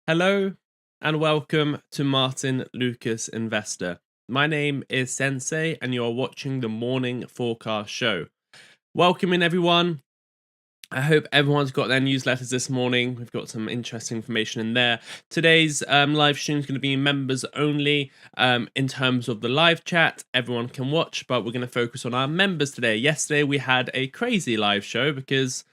Hello and welcome to Martyn Lucas Investor. My name is Sensei and you are watching the Morning Forecast Show. Welcome in everyone. I hope everyone's got their newsletters this morning. We've got some interesting information in there. Today's live stream is going to be members only in terms of the live chat. Everyone can watch, but we're going to focus on our members today. Yesterday we had a crazy live show because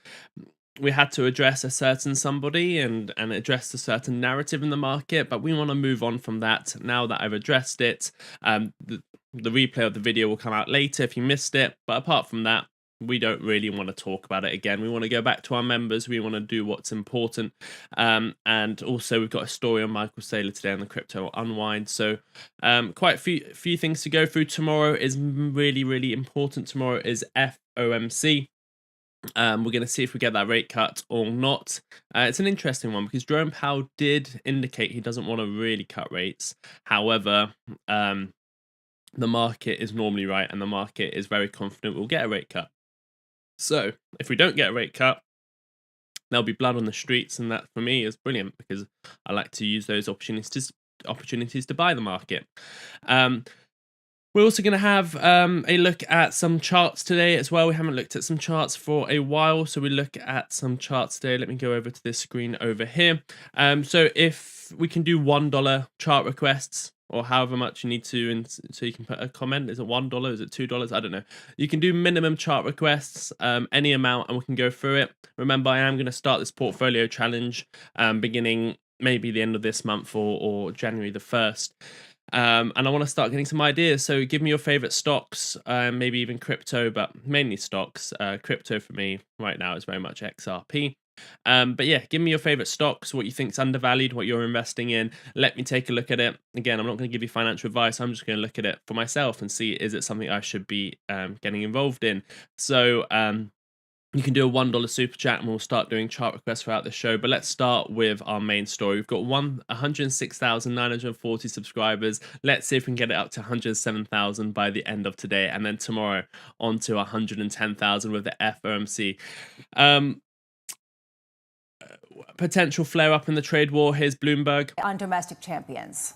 we had to address a certain somebody and address a certain narrative in the market, but we want to move on from that now that I've addressed it. The replay of the video will come out later if you missed it, but apart from that, we don't really want to talk about it again. We want to go back to our members. We want to do what's important. And also we've got a story on Michael Saylor today on the crypto unwind. So quite a few things to go through. Tomorrow is really, really important. Tomorrow is FOMC. We're going to see if we get that rate cut or not. It's an interesting one because Jerome Powell did indicate he doesn't want to really cut rates. However, the market is normally right and the market is very confident we'll get a rate cut. So if we don't get a rate cut, there'll be blood on the streets, and that for me is brilliant because I like to use those opportunities to buy the market. We're also going to have a look at some charts today as well. We haven't looked at some charts for a while, so we look at some charts today. Let me go over to this screen over here. So if we can do $1 chart requests, or however much you need to, and so you can put a comment. Is it $1? Is it $2? I don't know. You can do minimum chart requests, any amount, and we can go through it. Remember, I am going to start this portfolio challenge beginning maybe the end of this month or January the 1st. And I want to start getting some ideas. So give me your favorite stocks, maybe even crypto, but mainly stocks. Crypto for me right now is very much XRP. But yeah, give me your favorite stocks, what you think's undervalued, what you're investing in. Let me take a look at it. Again, I'm not going to give you financial advice. I'm just going to look at it for myself and see, is it something I should be getting involved in? So you can do a $1 super chat and we'll start doing chart requests throughout the show. But let's start with our main story. We've got 106,940 subscribers. Let's see if we can get it up to 107,000 by the end of today. And then tomorrow on to 110,000 with the FOMC. Potential flare up in the trade war. Here's Bloomberg. On domestic champions.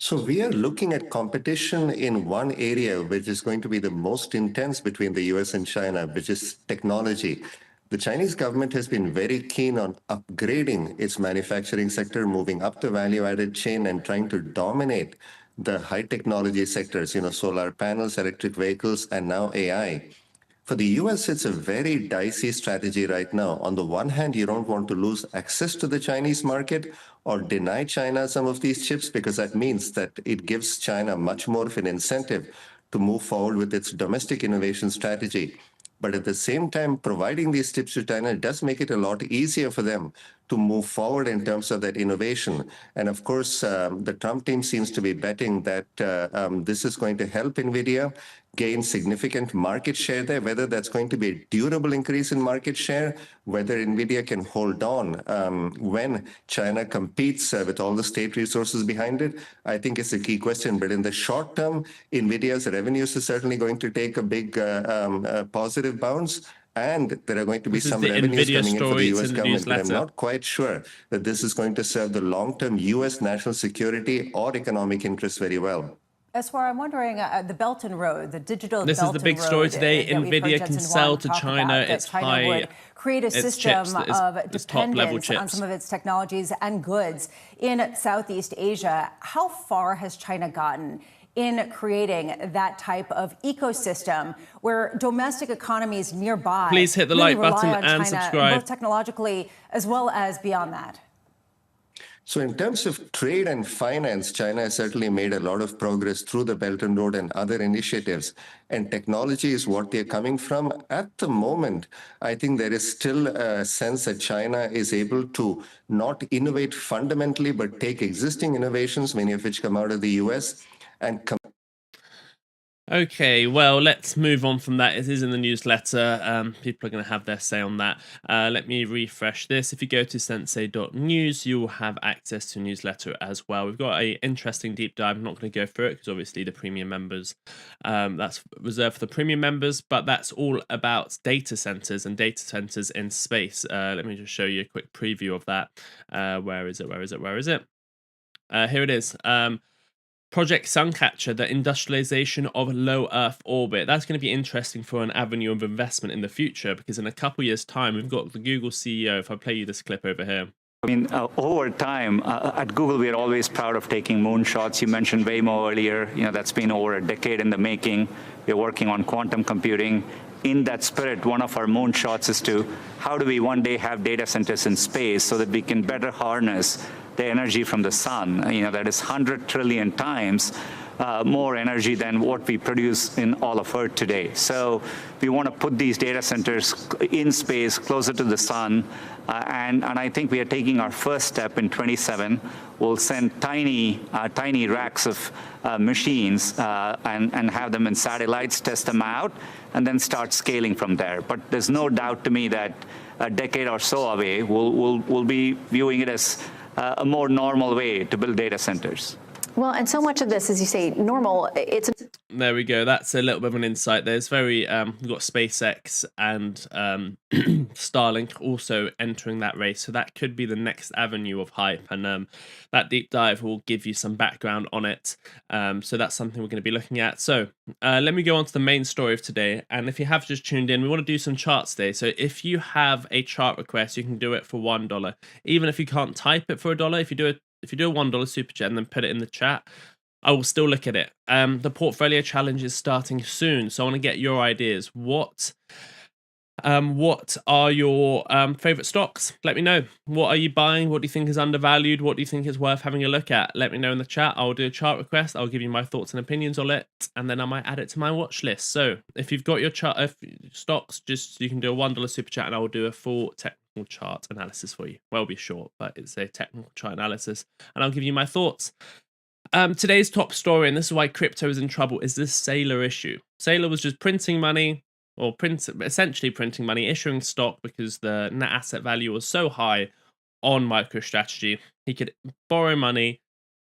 So we are looking at competition in one area which is going to be the most intense between the US and China, which is technology. The Chinese government has been very keen on upgrading its manufacturing sector, moving up the value-added chain and trying to dominate the high technology sectors, solar panels, electric vehicles, and now AI. For the US, it's a very dicey strategy right now. On the one hand, you don't want to lose access to the Chinese market or deny China some of these chips, because that means that it gives China much more of an incentive to move forward with its domestic innovation strategy. But at the same time, providing these chips to China does make it a lot easier for them to move forward in terms of that innovation. And of course, the Trump team seems to be betting that this is going to help NVIDIA gain significant market share there. Whether that's going to be a durable increase in market share, whether NVIDIA can hold on when China competes with all the state resources behind it, I think is a key question. But in the short term, NVIDIA's revenues is certainly going to take a big positive bounce. And there are going to be some revenues coming in for the US government, but I'm not quite sure that this is going to serve the long-term US national security or economic interests very well. As far I'm wondering, the Belt and Road, the digital This Belt is the big story today. NVIDIA can sell to China its high would create a system chips, of top-level dependence on some of its technologies and goods in Southeast Asia. How far has China gotten in creating that type of ecosystem where domestic economies nearby Please hit the really like button rely on and China, subscribe. both technologically as well as beyond that? So in terms of trade and finance, China has certainly made a lot of progress through the Belt and Road and other initiatives. And technology is what they're coming from. At the moment, I think there is still a sense that China is able to not innovate fundamentally, but take existing innovations, many of which come out of the US, and Okay, well, let's move on from that. It is in the newsletter. People are going to have their say on that. Let me refresh this. If you go to sensei.news, you will have access to a newsletter as well. We've got an interesting deep dive. I'm not going to go through it because obviously the premium members, that's reserved for the premium members, but that's all about data centers and data centers in space. Let me just show you a quick preview of that. Where is it? Here it is. Project Suncatcher, the industrialization of low Earth orbit. That's going to be interesting for an avenue of investment in the future because in a couple years' time, we've got the Google CEO. If I play you this clip over here. I mean, over time, at Google, we are always proud of taking moonshots. You mentioned Waymo earlier. That's been over a decade in the making. We're working on quantum computing. In that spirit, one of our moonshots is to how do we one day have data centers in space so that we can better harness the energy from the sun, that is 100 trillion times more energy than what we produce in all of Earth today. So we want to put these data centers in space, closer to the sun, and I think we are taking our first step in 27. We'll send tiny racks of machines and have them in satellites, test them out, and then start scaling from there. But there's no doubt to me that a decade or so away, we'll be viewing it as a more normal way to build data centers. Well, and so much of this, as you say, normal, There we go. That's a little bit of an insight. There's we've got SpaceX and Starlink also entering that race. So that could be the next avenue of hype. And that deep dive will give you some background on it. So that's something we're going to be looking at. So let me go on to the main story of today. And if you have just tuned in, we want to do some charts today. So if you have a chart request, you can do it for $1. Even if you can't type it for $1, if you do a $1 super chat and then put it in the chat, I will still look at it. The portfolio challenge is starting soon, so I want to get your ideas. What are your favorite stocks? Let me know. What are you buying? What do you think is undervalued? What do you think is worth having a look at? Let me know in the chat. I'll do a chart request. I'll give you my thoughts and opinions on it, and then I might add it to my watch list. So if you've got your chart stocks, just you can do a $1 super chat, and I will do a full technical chart analysis for you. Well, it'll be short, but it's a technical chart analysis, and I'll give you my thoughts. Today's top story, and this is why crypto is in trouble, is this Saylor issue. Saylor was just printing money, or essentially printing money, issuing stock because the net asset value was so high on MicroStrategy. He could borrow money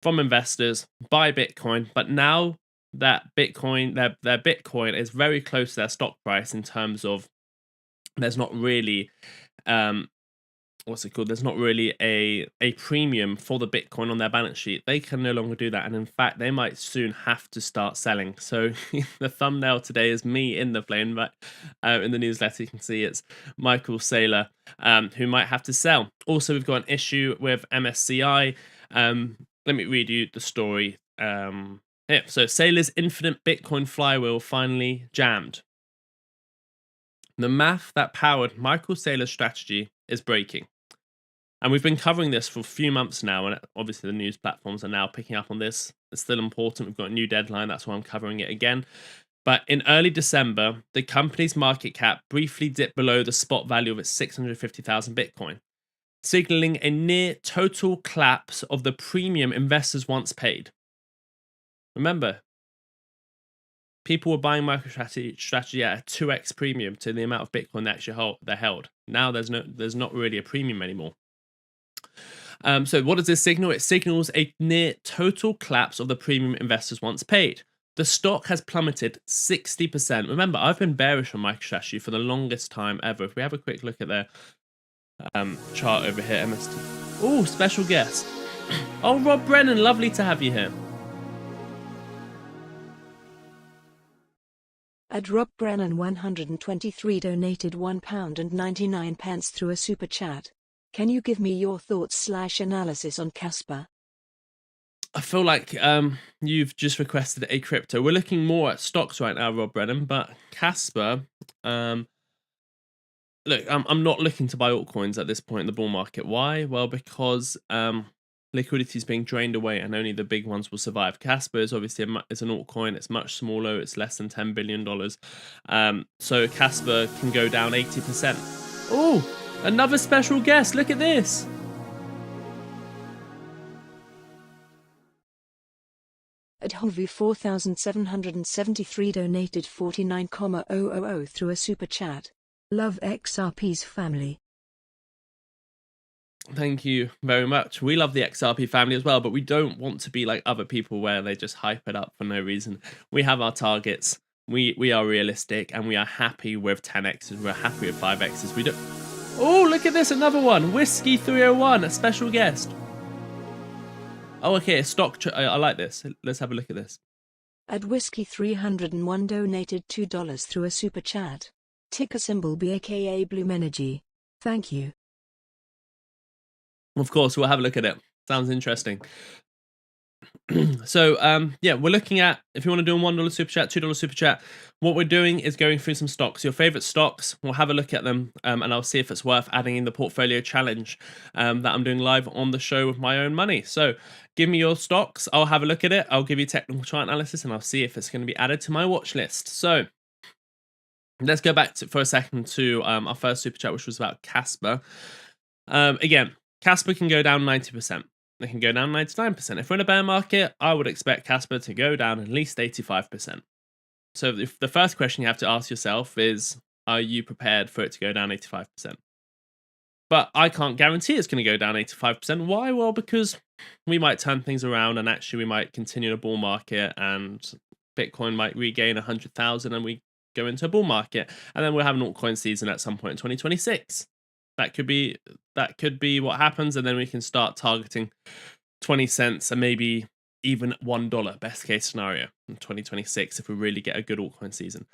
from investors, buy Bitcoin, but now that Bitcoin, their Bitcoin is very close to their stock price in terms of there's not really there's not really a premium for the Bitcoin on their balance sheet. They can no longer do that, and in fact they might soon have to start selling. So the thumbnail today is me in the plane, but in the newsletter you can see it's Michael Saylor who might have to sell. Also, we've got an issue with MSCI. Let me read you the story here. So Saylor's infinite Bitcoin flywheel finally jammed. The math that powered Michael Saylor's strategy is breaking. And we've been covering this for a few months now, and obviously the news platforms are now picking up on this. It's still important. We've got a new deadline. That's why I'm covering it again. But in early December, the company's market cap briefly dipped below the spot value of its 650,000 Bitcoin, signaling a near total collapse of the premium investors once paid. Remember, people were buying MicroStrategy at a 2x premium to the amount of Bitcoin they actually held. Now there's not really a premium anymore. So what does this signal? It signals a near total collapse of the premium investors once paid. The stock has plummeted 60%. Remember, I've been bearish on MicroStrategy for the longest time ever. If we have a quick look at their chart over here, MSTR. Oh, special guest. Oh, Rob Brennan, lovely to have you here. At Rob Brennan 123 donated £1.99 through a super chat. Can you give me your thoughts/analysis on Casper? I feel like you've just requested a crypto. We're looking more at stocks right now, Rob Brennan, but Casper, look, I'm not looking to buy altcoins at this point in the bull market. Why? Well, because liquidity is being drained away and only the big ones will survive. Casper is obviously it's an altcoin. It's much smaller. It's less than $10 billion. So Casper can go down 80%. Oh, another special guest. Look at this. At Hovu 4773 donated 49,000 through a super chat. Love XRP's family. Thank you very much. We love the XRP family as well, but we don't want to be like other people where they just hype it up for no reason. We have our targets. We are realistic, and we are happy with 10x's. We're happy with 5x's. We don't. Oh, look at this, another one. Whiskey 301, a special guest. Oh, okay, a stock. I like this. Let's have a look at this. At Whiskey 301 donated $2 through a super chat. Ticker symbol B aka Bloom Energy. Thank you. Of course, we'll have a look at it. Sounds interesting. So, yeah, we're looking at, if you want to do a $1 super chat, $2 super chat, what we're doing is going through some stocks, your favorite stocks. We'll have a look at them, and I'll see if it's worth adding in the portfolio challenge that I'm doing live on the show with my own money. So give me your stocks. I'll have a look at it. I'll give you technical chart analysis, and I'll see if it's going to be added to my watch list. So let's go back for a second to our first super chat, which was about Casper. Again, Casper can go down 90%. They can go down 99%. If we're in a bear market, I would expect Casper to go down at least 85%. So if the first question you have to ask yourself is, are you prepared for it to go down 85%? But I can't guarantee it's going to go down 85%. Why? Well, because we might turn things around, and actually we might continue a bull market, and Bitcoin might regain 100,000 and we go into a bull market. And then we'll have an altcoin season at some point in 2026. That could be what happens, and then we can start targeting 20 cents and maybe even $1 best case scenario in 2026 if we really get a good altcoin season.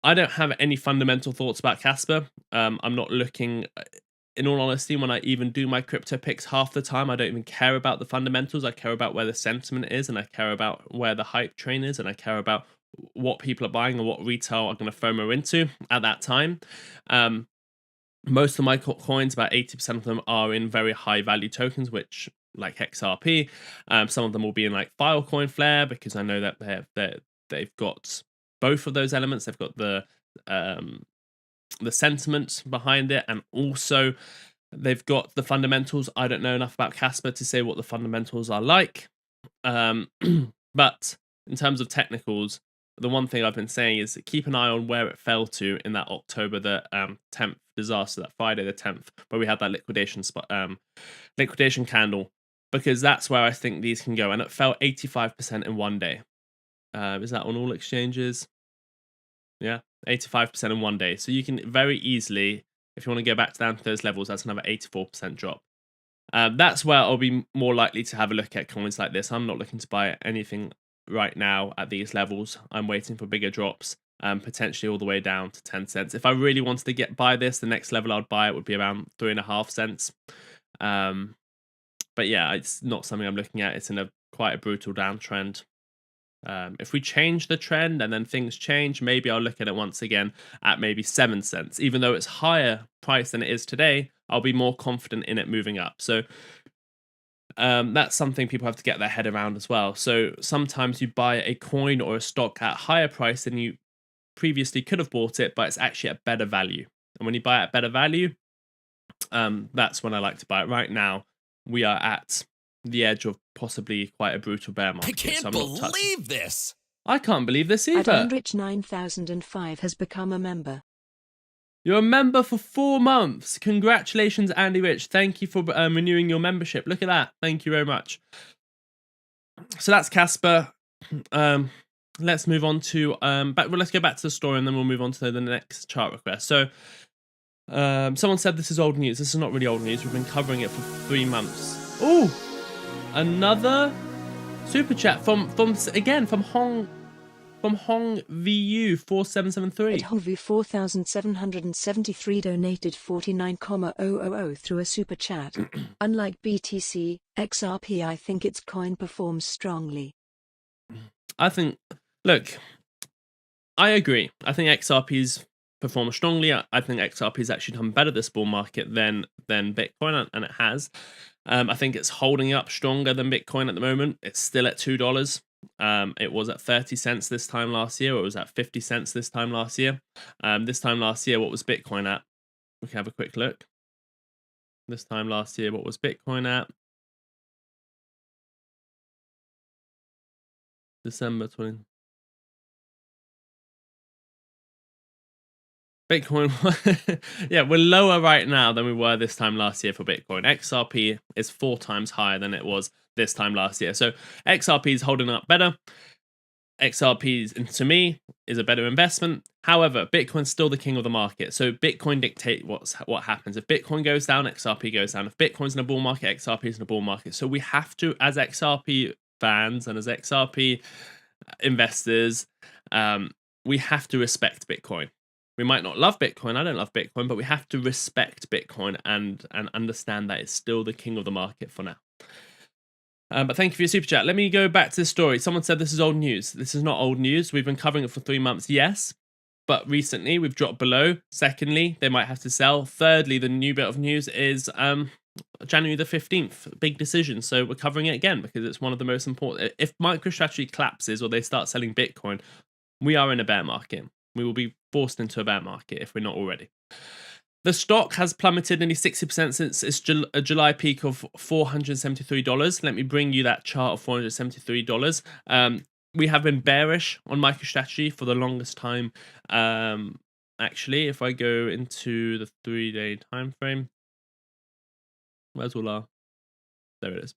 I don't have any fundamental thoughts about Casper. I'm not looking, in all honesty, when I even do my crypto picks half the time, I don't even care about the fundamentals. I care about where the sentiment is, and I care about where the hype train is, and I care about what people are buying and what retail are going to FOMO into at that time. Most of my coins, about 80% of them, are in very high value tokens, which, like XRP, some of them will be in like Filecoin Flare, because I know that they've got both of those elements. They've got the sentiment behind it, and also they've got the fundamentals. I don't know enough about Casper to say what the fundamentals are like, but in terms of technicals, the one thing I've been saying is keep an eye on where it fell to in that October the 10th disaster, that Friday the 10th, where we had that liquidation candle, because that's where I think these can go. And it fell 85% in one day. Is that on all exchanges? Yeah, 85% in one day. So you can very easily, if you want to go back down to those levels, that's another 84% drop. That's where I'll be more likely to have a look at coins like this. I'm not looking to buy anything right now at these levels. I'm waiting for bigger drops, potentially all the way down to 10 cents. If I really wanted to buy this, the next level I'd buy it would be around 3.5 cents. But yeah, it's not something I'm looking at. It's in quite a brutal downtrend. If we change the trend and then things change, maybe I'll look at it once again at maybe 7 cents. Even though it's higher price than it is today, I'll be more confident in it moving up. So that's something people have to get their head around as well. So sometimes you buy a coin or a stock at higher price than you previously could have bought it, but it's actually at better value. And when you buy at better value, that's when I like to buy it. Right now, we are at the edge of possibly quite a brutal bear market. I can't believe this. I can't believe this either. Adamrich 9005 has become a member. You're a member for 4 months. Congratulations, Andy Rich. Thank you for renewing your membership. Look at that. Thank you very much. So that's Casper. Let's move on to let's go back to the story, and then we'll move on to the next chart request. So someone said this is old news. This is not really old news. We've been covering it for 3 months. Oh, another super chat from Hong VU 4773. At Hongvu 4773 donated 49,000 through a super chat. Unlike BTC, XRP, I think its coin performs strongly. I agree. I think XRP's performed strongly. I think XRP's actually done better this bull market than Bitcoin, and it has. I think it's holding up stronger than Bitcoin at the moment. It's still at $2. It was at 30 cents this time last year. Or it was at 50 cents this time last year. This time last year, what was Bitcoin at? We can have a quick look. This time last year, what was Bitcoin at? December 20. Bitcoin, yeah, we're lower right now than we were this time last year for Bitcoin. XRP is 4 times higher than it was this time last year. So XRP is holding up better. XRP, to me, is a better investment. However, Bitcoin's still the king of the market. So Bitcoin dictates what happens. If Bitcoin goes down, XRP goes down. If Bitcoin's in a bull market, XRP is in a bull market. So we have to, as XRP fans and as XRP investors, we have to respect Bitcoin. We might not love Bitcoin. I don't love Bitcoin, but we have to respect Bitcoin and understand that it's still the king of the market for now. But thank you for your super chat. Let me go back to the story. Someone said this is old news. This is not old news. We've been covering it for 3 months, yes. But recently we've dropped below. Secondly, they might have to sell. Thirdly, the new bit of news is January the 15th, big decision. So we're covering it again because it's one of the most important. If MicroStrategy collapses or they start selling Bitcoin, we are in a bear market. We will be forced into a bear market if we're not already. The stock has plummeted nearly 60% since its July peak of $473. Let me bring you that chart of $473. We have been bearish on MicroStrategy for the longest time. Actually, if I go into the 3-day time frame, where's all our? There it is.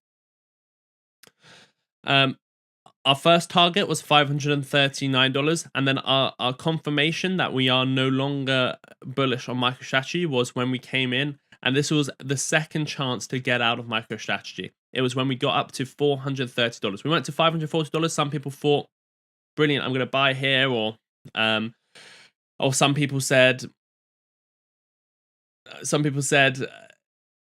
Our first target was $539, and then our confirmation that we are no longer bullish on MicroStrategy was when we came in, and this was the second chance to get out of MicroStrategy. It was when we got up to $430. We went to $540. Some people thought, brilliant, I'm going to buy here, or some people said,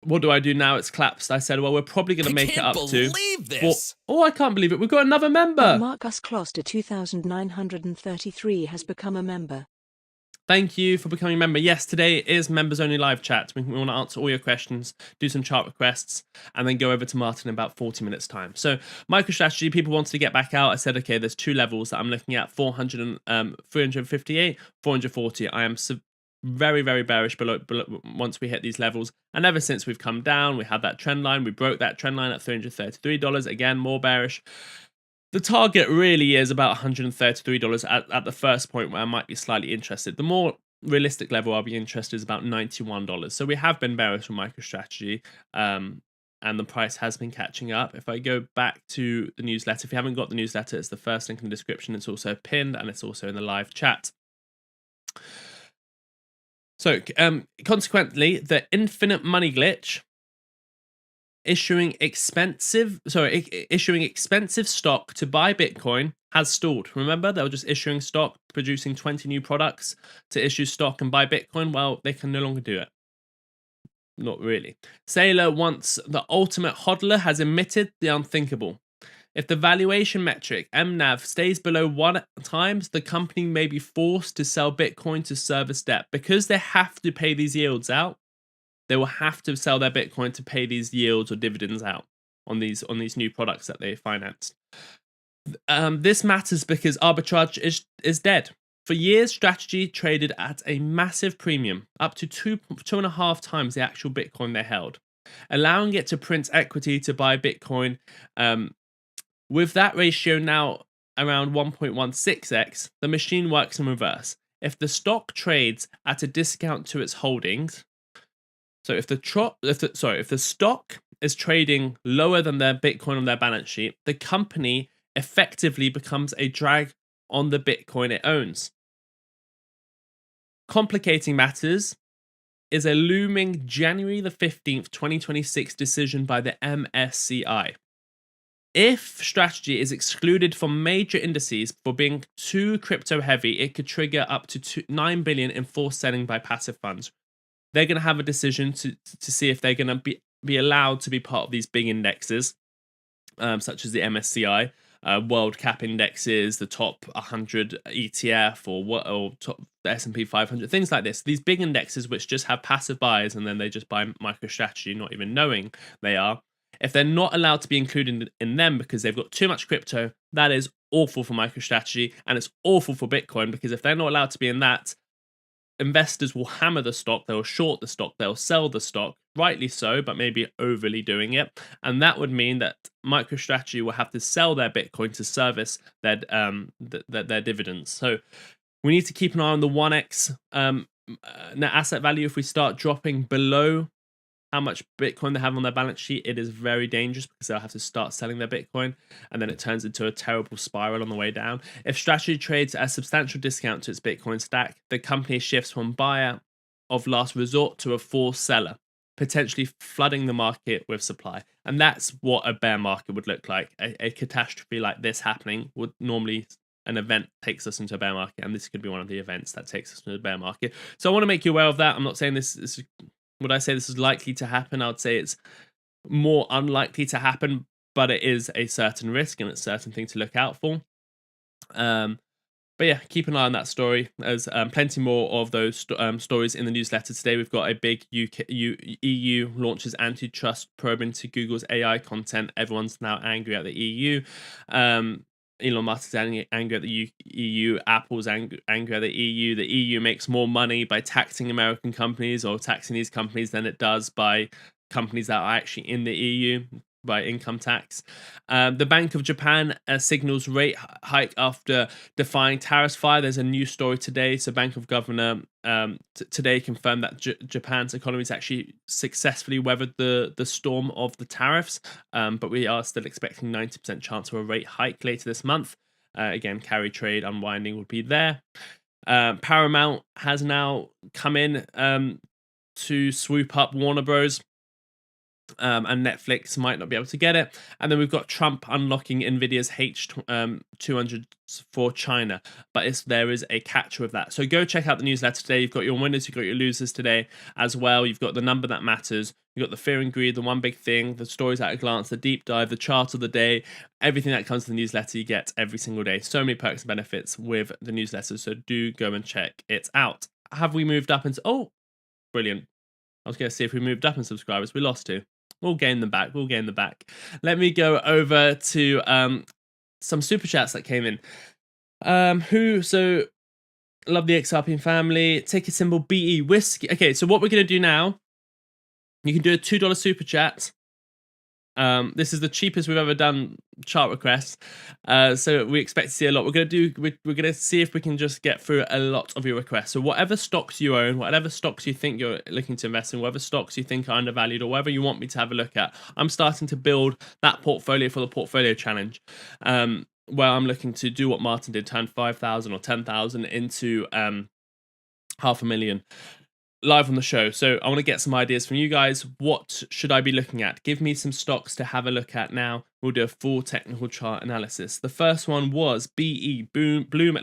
what do I do now? It's collapsed. I said, well, we're probably going to make it up to. Believe this. Oh, I can't believe it. We've got another member. Marcus Closter 2933 has become a member. Thank you for becoming a member. Yes, today is members only live chat. We want to answer all your questions, do some chart requests, and then go over to Martyn in about 40 minutes time. So MicroStrategy, people wanted to get back out. I said, okay, there's 2 levels that I'm looking at, 358, 440. I am very, very bearish below once we hit these levels. And ever since we've come down, we had that trend line. We broke that trend line at $333. Again, more bearish. The target really is about $133 at the first point where I might be slightly interested. The more realistic level I'll be interested is about $91. So we have been bearish on MicroStrategy, and the price has been catching up. If I go back to the newsletter, if you haven't got the newsletter, it's the first link in the description. It's also pinned and it's also in the live chat. So, consequently, the infinite money glitch issuing expensive stock to buy Bitcoin has stalled. Remember, they were just issuing stock, producing 20 new products to issue stock and buy Bitcoin. Well, they can no longer do it. Not really. Saylor, once the ultimate hodler, has admitted the unthinkable. If the valuation metric, mNAV, stays below 1 times, the company may be forced to sell Bitcoin to service debt. Because they have to pay these yields out, they will have to sell their Bitcoin to pay these yields or dividends out on these new products that they financed. This matters because arbitrage is dead. For years, Strategy traded at a massive premium, up to 2.5 times the actual Bitcoin they held, allowing it to print equity to buy Bitcoin. With that ratio now around 1.16x, the machine works in reverse. If the stock trades at a discount to its holdings, so if the stock is trading lower than their Bitcoin on their balance sheet, the company effectively becomes a drag on the Bitcoin it owns. Complicating matters is a looming January the 15th, 2026 decision by the MSCI. If Strategy is excluded from major indices for being too crypto heavy, it could trigger up to $9 billion in forced selling by passive funds. They're going to have a decision to see if they're going to be allowed to be part of these big indexes, such as the MSCI, world cap indexes, the top 100 ETF, or top the S&P 500, things like this. These big indexes which just have passive buyers and then they just buy MicroStrategy, not even knowing they are. If they're not allowed to be included in them because they've got too much crypto, that is awful for MicroStrategy, and it's awful for Bitcoin, because if they're not allowed to be in that, investors will hammer the stock, they'll short the stock, they'll sell the stock, rightly so, but maybe overly doing it. And that would mean that MicroStrategy will have to sell their Bitcoin to service their their dividends. So we need to keep an eye on the 1x net asset value. If we start dropping below how much Bitcoin they have on their balance sheet, it is very dangerous because they'll have to start selling their Bitcoin, and then it turns into a terrible spiral on the way down. If Strategy trades at a substantial discount to its Bitcoin stack, the company shifts from buyer of last resort to a forced seller, potentially flooding the market with supply. And that's what a bear market would look like. A catastrophe like this happening would normally, an event takes us into a bear market, and this could be one of the events that takes us into a bear market. So I want to make you aware of that. I'm not saying this is, would I say this is likely to happen? I would say it's more unlikely to happen, but it is a certain risk and it's a certain thing to look out for. But yeah, keep an eye on that story. There's plenty more of those stories in the newsletter today. We've got a big EU launches antitrust probe into Google's AI content. Everyone's now angry at the EU. Elon Musk's angry at the EU. Apple's angry at the EU. The EU makes more money by taxing American companies or taxing these companies than it does by companies that are actually in the EU by income tax. The Bank of Japan signals rate hike after defying tariffs fire. There's a new story today. So Bank of Governor today confirmed that Japan's economy has actually successfully weathered the storm of the tariffs, but we are still expecting 90% chance of a rate hike later this month. Again, carry trade unwinding would be there. Paramount has now come in to swoop up Warner Bros. And Netflix might not be able to get it. And then we've got Trump unlocking Nvidia's H200 for China, but there is a catch with that. So go check out the newsletter today. You've got your winners, you've got your losers today as well. You've got the number that matters. You've got the fear and greed, the one big thing, the stories at a glance, the deep dive, the chart of the day, everything that comes to the newsletter you get every single day. So many perks and benefits with the newsletter. So do go and check it out. Have we moved up into, oh, brilliant. I was going to see if we moved up in subscribers. We lost 2. We'll gain them back. Let me go over to some super chats that came in. So love the XRP family. Ticker symbol BE whiskey. Okay, so what we're going to do now, you can do a $2 super chat. This is the cheapest we've ever done chart requests. So we expect to see a lot. We're gonna see if we can just get through a lot of your requests. So whatever stocks you own, whatever stocks you think you're looking to invest in, whatever stocks you think are undervalued, or whatever you want me to have a look at, I'm starting to build that portfolio for the portfolio challenge. Where I'm looking to do what Martyn did, turn 5,000 or 10,000 into 500,000. Live on the show. So I want to get some ideas from you guys. What should I be looking at? Give me some stocks to have a look at now. We'll do a full technical chart analysis. The first one was BE, Bloom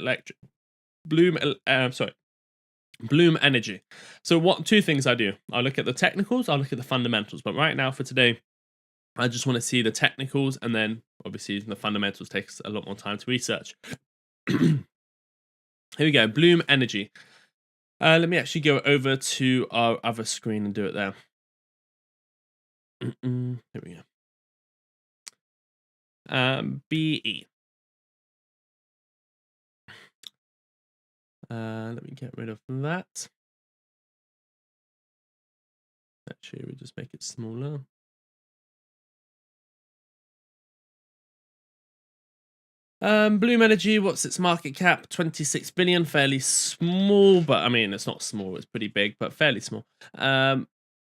Energy. So two things I do. I look at the technicals, I look at the fundamentals. But right now for today, I just want to see the technicals, and then obviously the fundamentals takes a lot more time to research. Here we go. Bloom Energy. Let me actually go over to our other screen and do it there. Here we go. BE. Let me get rid of that. Actually, we just make it smaller. Bloom Energy, what's its market cap? 26 billion, fairly small, but I mean, it's not small, it's pretty big, but fairly small.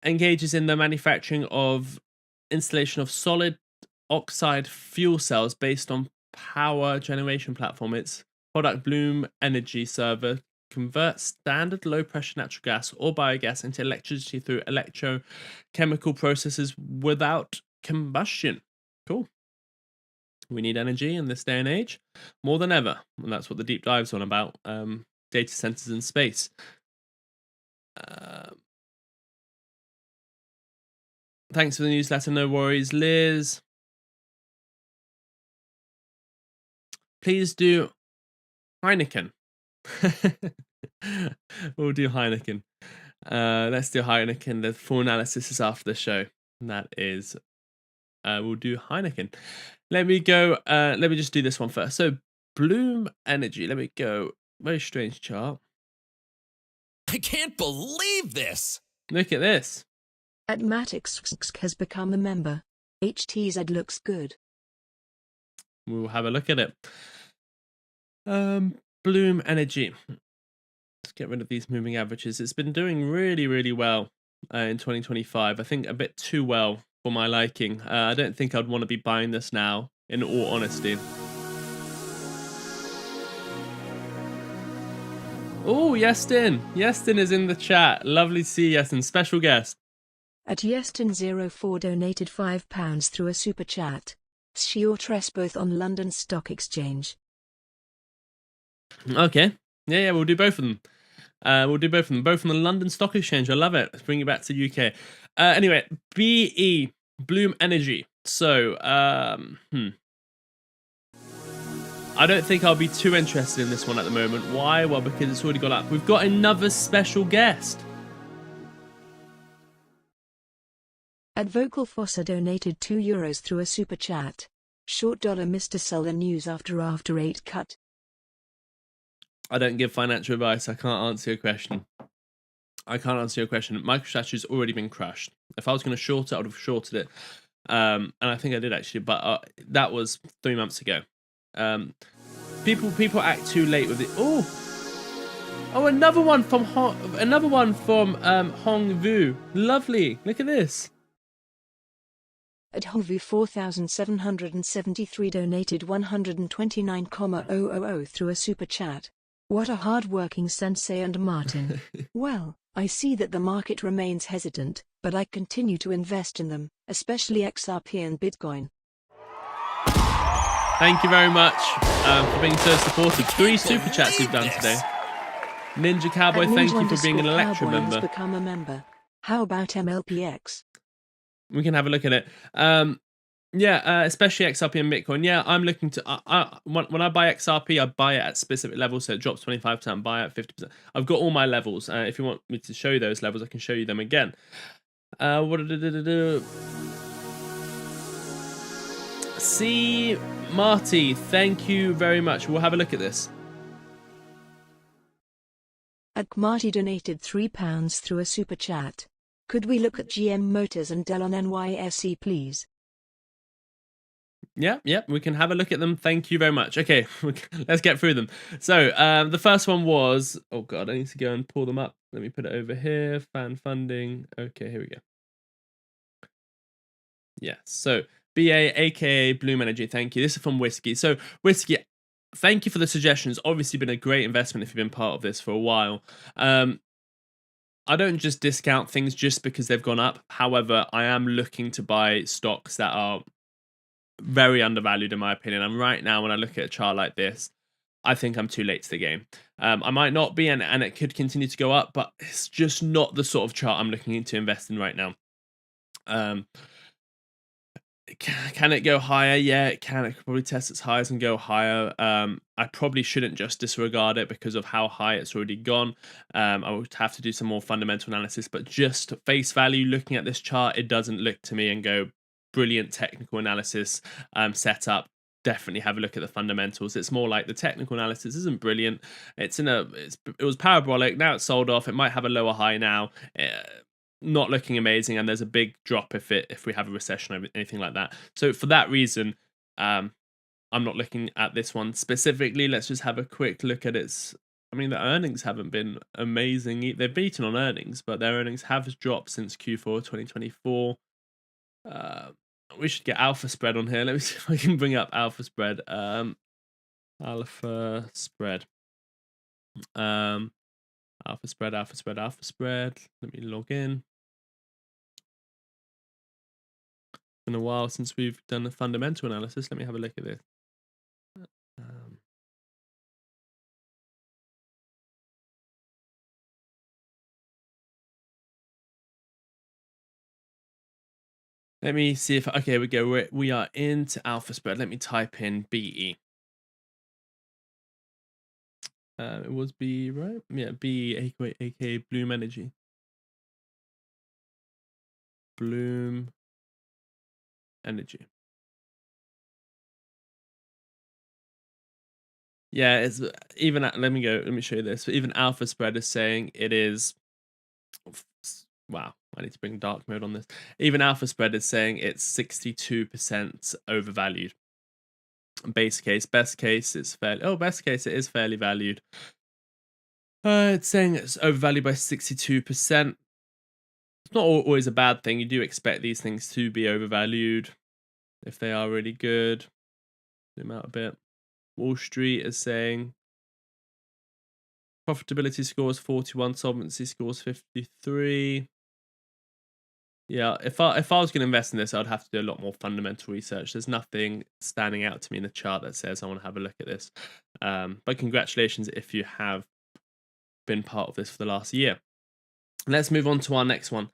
Engages in the manufacturing of installation of solid oxide fuel cells based on power generation platform. Its product, Bloom Energy Server, converts standard low pressure natural gas or biogas into electricity through electrochemical processes without combustion. Cool. We need energy in this day and age more than ever, and that's what the deep dive's on about. Data centers in space. Thanks for the newsletter. No worries, Liz. Please do Heineken. We'll do Heineken. Let's do Heineken. The full analysis is after the show. And that is, we'll do Heineken. Let me go. Let me just do this one first. So Bloom Energy. Let me go. Very strange chart. I can't believe this. Look at this. Atmatics has become a member. HTZ looks good. We'll have a look at it. Bloom Energy. Let's get rid of these moving averages. It's been doing really, really well in 2025. I think a bit too well for my liking. I don't think I'd want to be buying this now, in all honesty. Oh, Yestin. Yestin is in the chat. Lovely to see Yestin. Special guest. At Yestin04 donated £5 through a super chat. She or Tress both on London Stock Exchange. Okay. Yeah, we'll do both of them. We'll do both of them. Both from the London Stock Exchange. I love it. Let's bring it back to UK. Anyway, BE, Bloom Energy. So, I don't think I'll be too interested in this one at the moment. Why? Well, because it's already gone up. We've got another special guest. At Vocal Fossa donated €2 through a super chat. Short dollar Mr. Sell the news after 8 cut. I don't give financial advice. I can't answer your question. MicroStrategy's already been crushed. If I was going to short it, I would have shorted it. And I think I did actually, but that was 3 months ago. People act too late with it. Oh, another one from Hongvu. Lovely. Look at this. At Hongvu 4773 donated 129,000 through a super chat. What a hard-working Sensei and Martyn. Well, I see that the market remains hesitant, but I continue to invest in them, especially XRP and Bitcoin. Thank you very much for being so supportive. 3 super chats you've done today. Ninja Cowboy, thank you for being an Electra member. Become a member. How about MLPX? We can have a look at it. Especially XRP and Bitcoin. Yeah, I'm looking to. When I buy XRP, I buy it at specific levels, so it drops 25%, buy it 50%. I've got all my levels. If you want me to show you those levels, I can show you them again. See, Marty, thank you very much. We'll have a look at this. At Marty donated £3 through a super chat. Could we look at GM Motors and Dell on NYSE, please? Yeah, we can have a look at them. Thank you very much. Okay, let's get through them. So, the first one was, oh God, I need to go and pull them up. Let me put it over here. Fan funding. Okay, here we go. Yeah, so BA, aka Bloom Energy. Thank you. This is from Whiskey. So, Whiskey, thank you for the suggestions. Obviously, been a great investment if you've been part of this for a while. I don't just discount things just because they've gone up. However, I am looking to buy stocks that are very undervalued in my opinion. And right now, when I look at a chart like this, I think I'm too late to the game. I might not be, and it could continue to go up, but it's just not the sort of chart I'm looking to invest in right now. Can it go higher? Yeah, it can. It could probably test its highs and go higher. I probably shouldn't just disregard it because of how high it's already gone. I would have to do some more fundamental analysis, but just face value, looking at this chart, it doesn't look to me and go brilliant technical analysis setup. Definitely have a look at the fundamentals. It's more like the technical analysis isn't brilliant. It was parabolic. Now it's sold off. It might have a lower high now. Not looking amazing, and there's a big drop if we have a recession or anything like that. So for that reason, I'm not looking at this one specifically. Let's just have a quick look at its. I mean, the earnings haven't been amazing. They've beaten on earnings, but their earnings have dropped since Q4 2024. We should get alpha spread on here. Let me see if I can bring up alpha spread. Alpha spread. Alpha spread. Let me log in. It's been a while since we've done a fundamental analysis. Let me have a look at this. Let me see if, okay, we go. We are into alpha spread. Let me type in BE. It was B, right? Yeah, BE, aka Bloom Energy. Bloom Energy. Yeah, it's even. Let me show you this. Even Alpha Spread is saying it is. Wow, I need to bring dark mode on this. Even Alpha Spread is saying it's 62% overvalued. Base case, best case, it's fairly. Oh, best case, it is fairly valued. It's saying it's overvalued by 62%. It's not always a bad thing. You do expect these things to be overvalued if they are really good. Zoom out a bit. Wall Street is saying profitability scores 41, solvency scores 53. Yeah, if I was going to invest in this, I'd have to do a lot more fundamental research. There's nothing standing out to me in the chart that says I want to have a look at this. But congratulations if you have been part of this for the last year. Let's move on to our next one.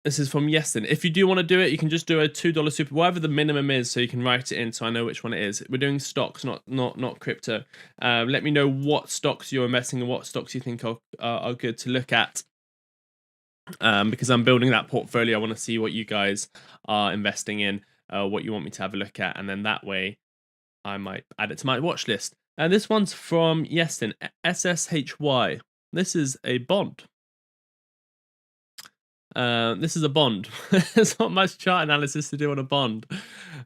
This is from Yeston. If you do want to do it, you can just do a $2 super, whatever the minimum is, so you can write it in so I know which one it is. We're doing stocks, not crypto. Let me know what stocks you're investing in, what stocks you think are good to look at. Because I'm building that portfolio, I want to see what you guys are investing in, what you want me to have a look at, and then that way I might add it to my watch list. And this one's from Yeston, SSHY. This is a bond. This is a bond. There's not much chart analysis to do on a bond.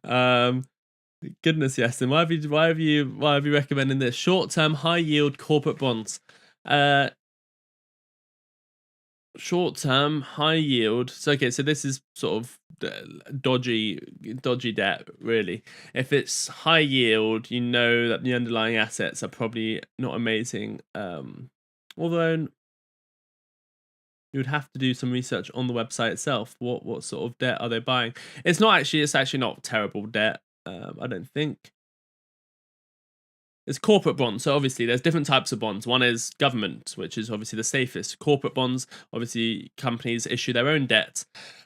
Goodness, Yeston, why have you recommending this? Short-term, high-yield corporate bonds. Short-term, high yield. So okay, so this is sort of dodgy debt, really. If it's high yield, you know that the underlying assets are probably not amazing. Although you would have to do some research on the website itself. What sort of debt are they buying? It's actually not terrible debt. I don't think. It's corporate bonds. So obviously there's different types of bonds. One is government, which is obviously the safest. Corporate bonds, obviously companies issue their own debt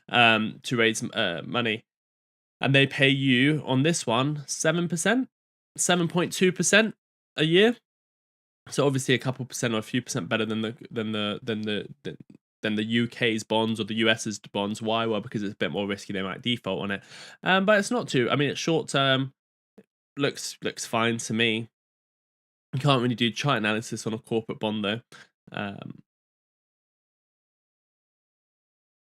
to raise money. And they pay you on this one 7%, 7.2% a year. So obviously a couple percent or a few percent better than the UK's bonds or the US's bonds. Why? Well, because it's a bit more risky. They might default on it. But it's not too. I mean, it's short term. Looks fine to me. You can't really do chart analysis on a corporate bond though,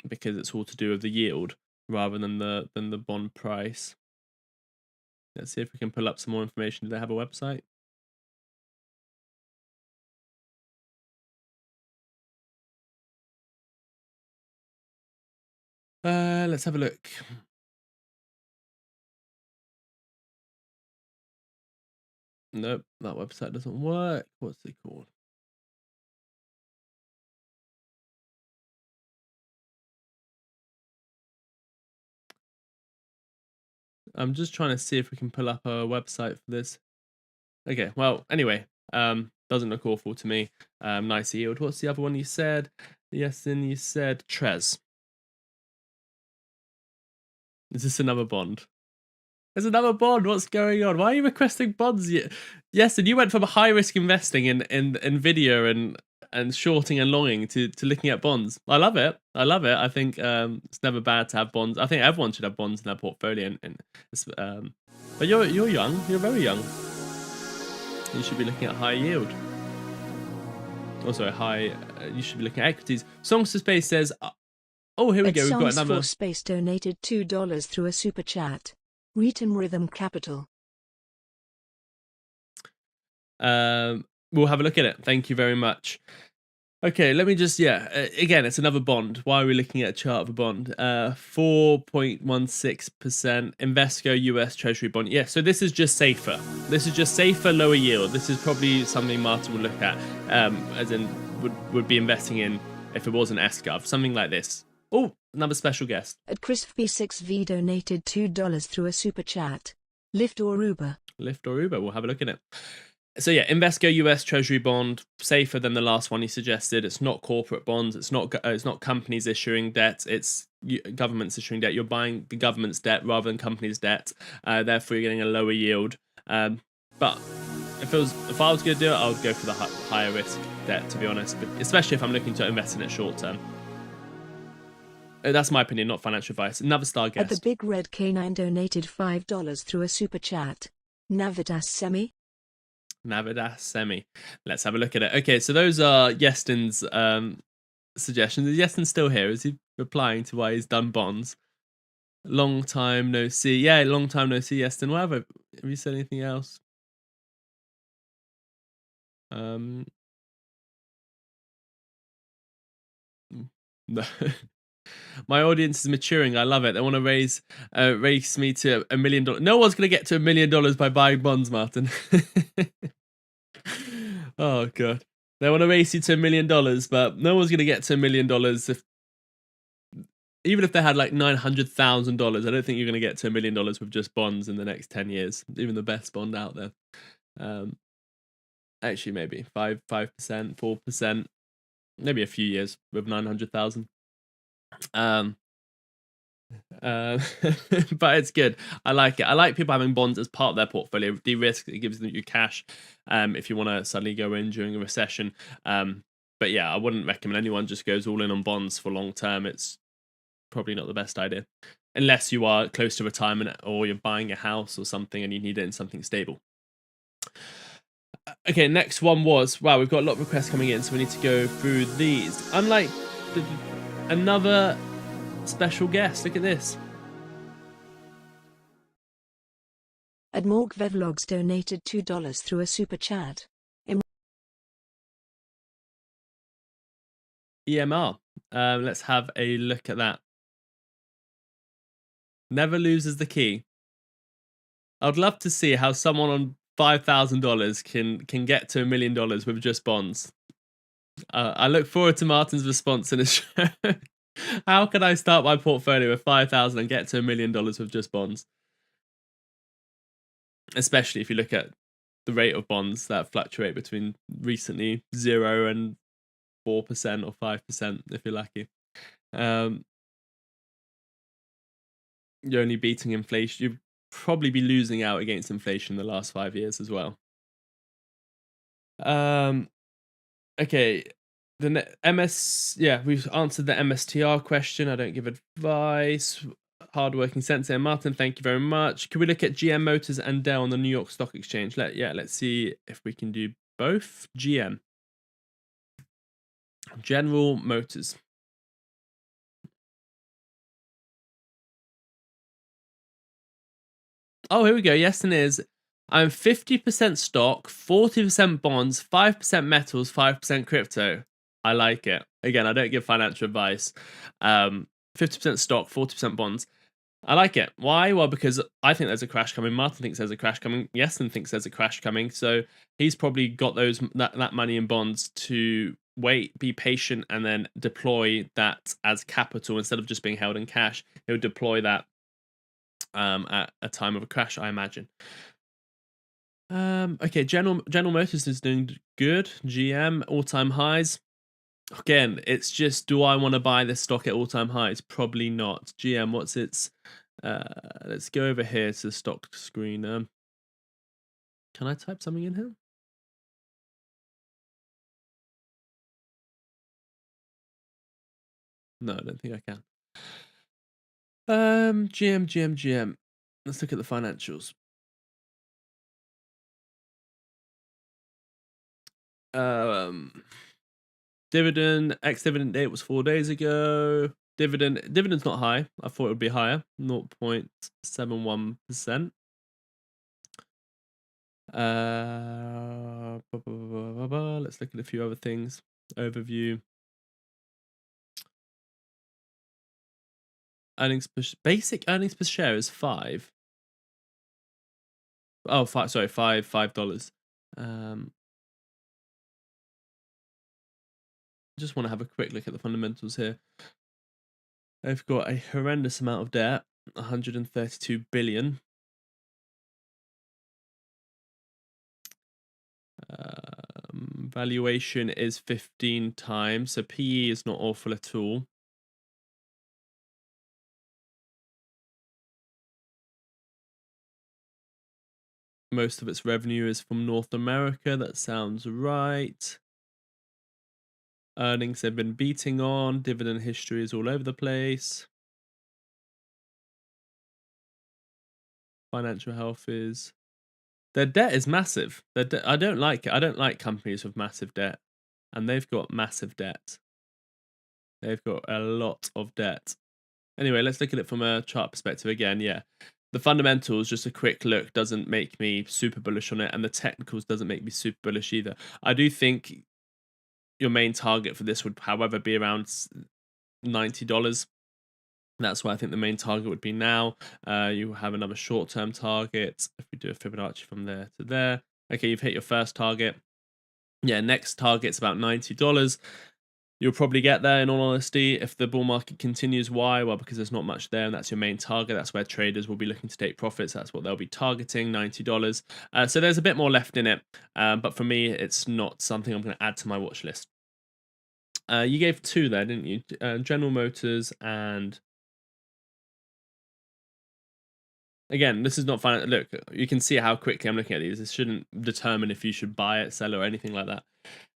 because it's all to do with the yield rather than the bond price. Let's see if we can pull up some more information. Do they have a website? Let's have a look. Nope, that website doesn't work. What's it called? I'm just trying to see if we can pull up a website for this. Okay, well, anyway, doesn't look awful to me. Nice yield. What's the other one you said? Yes, then you said Trez. Is this another bond? There's another bond. What's going on? Why are you requesting bonds? Yes, and you went from high risk investing in Nvidia and shorting and longing to looking at bonds. I love it. I think it's never bad to have bonds. I think everyone should have bonds in their portfolio. But you're young. You're very young. You should be looking at high yield. Also, you should be looking at equities. Songs to Space says, "Oh, here we go. We've got another." For Space donated $2 through a super chat. Return Rhythm Capital. We'll have a look at it. Thank you very much. Okay, let me just, again, it's another bond. Why are we looking at a chart of a bond? 4.16% Invesco US Treasury bond. Yeah, so this is just safer. This is just safer, lower yield. This is probably something Martyn will look at, as in would be investing in if it was an S-Gov, something like this. Oh, another special guest. At CrispV6V donated $2 through a super chat. Lyft or Uber? Lyft or Uber, we'll have a look at it. So yeah, Invesco US Treasury bond, safer than the last one you suggested. It's not corporate bonds. It's not companies issuing debt. It's governments issuing debt. You're buying the government's debt rather than companies' debt. Therefore, you're getting a lower yield. But if I was going to do it, I would go for the higher risk debt, to be honest. But especially if I'm looking to invest in it short term. That's my opinion, not financial advice. Another star guest. At the Big Red K9 donated $5 through a super chat. Navitas Semi. Navitas Semi. Let's have a look at it. Okay, so those are Yestin's suggestions. Is Yestin still here? Is he replying to why he's done bonds? Long time no see. Yeah, long time no see, Yestin. Have you said anything else? No. My audience is maturing. I love it. They want to raise me to $1 million. No one's going to get to $1 million by buying bonds, Martyn. Oh god. They want to race you to $1 million, but no one's going to get to $1 million even if they had like $900,000. I don't think you're going to get to $1 million with just bonds in the next 10 years. Even the best bond out there. Actually, maybe 5%, 4%, maybe a few years with 900,000. But it's good. I like it. I like people having bonds as part of their portfolio. De-risk, it gives them you cash if you want to suddenly go in during a recession. But yeah, I wouldn't recommend anyone just goes all in on bonds for long term. It's probably not the best idea unless you are close to retirement or you're buying a house or something and you need it in something stable. Okay, next one was, wow, we've got a lot of requests coming in, so we need to go through these. Unlike another special guest, look at this. Admorg Vevlogs donated $2 through a super chat. EMR. Let's have a look at that. Never loses the key. I'd love to see how someone on $5,000 can get to $1 million with just bonds. I look forward to Martyn's response in his show. How can I start my portfolio with $5,000 and get to $1 million with just bonds? Especially if you look at the rate of bonds that fluctuate between recently 0 and 4% or 5% if you're lucky. You're only beating inflation. You'd probably be losing out against inflation in the last 5 years as well. Okay. We've answered the MSTR question. I don't give advice. Hardworking Sensei and Martyn, thank you very much. Can we look at GM Motors and Dell on the New York Stock Exchange? Let's see if we can do both. GM. General Motors. Oh, here we go. Yes, and is. I'm 50% stock, 40% bonds, 5% metals, 5% crypto. I like it. Again, I don't give financial advice. 50% stock, 40% bonds. I like it. Why? Well, because I think there's a crash coming. Martyn thinks there's a crash coming. Yestin thinks there's a crash coming. So he's probably got that money in bonds to wait, be patient, and then deploy that as capital instead of just being held in cash. He'll deploy that at a time of a crash, I imagine. Okay, General Motors is doing good. GM all-time highs. Again, it's just, do I want to buy this stock at all-time highs? Probably not. GM, what's its? Let's go over here to the stock screen. Can I type something in here? No, I don't think I can. GM. Let's look at the financials. Dividend, ex-dividend date was 4 days ago. Dividend's not high. I thought it would be higher, 0.71%. Let's look at a few other things. Overview. Basic earnings per share is 5. Oh, $5. Just want to have a quick look at the fundamentals here. They've got a horrendous amount of debt, 132 billion. Valuation is 15 times, so PE is not awful at all. Most of its revenue is from North America. That sounds right. Earnings have been beating on. Dividend history is all over the place. Financial health is Their debt is massive. I don't like it. I don't like companies with massive debt, and they've got massive debt. They've got a lot of debt. Anyway, let's look at it from a chart perspective again. Yeah, the fundamentals, just a quick look, doesn't make me super bullish on it, and the technicals doesn't make me super bullish either. I do think your main target for this would, however, be around $90. That's why I think the main target would be now. You have another short-term target. If we do a Fibonacci from there to there. Okay, you've hit your first target. Yeah, next target's about $90. You'll probably get there, in all honesty. If the bull market continues, why? Well, because there's not much there, and that's your main target. That's where traders will be looking to take profits. That's what they'll be targeting, $90. So there's a bit more left in it, but for me, it's not something I'm going to add to my watch list. You gave two there, didn't you? General Motors and... Again, this is not fine. Look, you can see how quickly I'm looking at these. This shouldn't determine if you should buy it, sell it, or anything like that.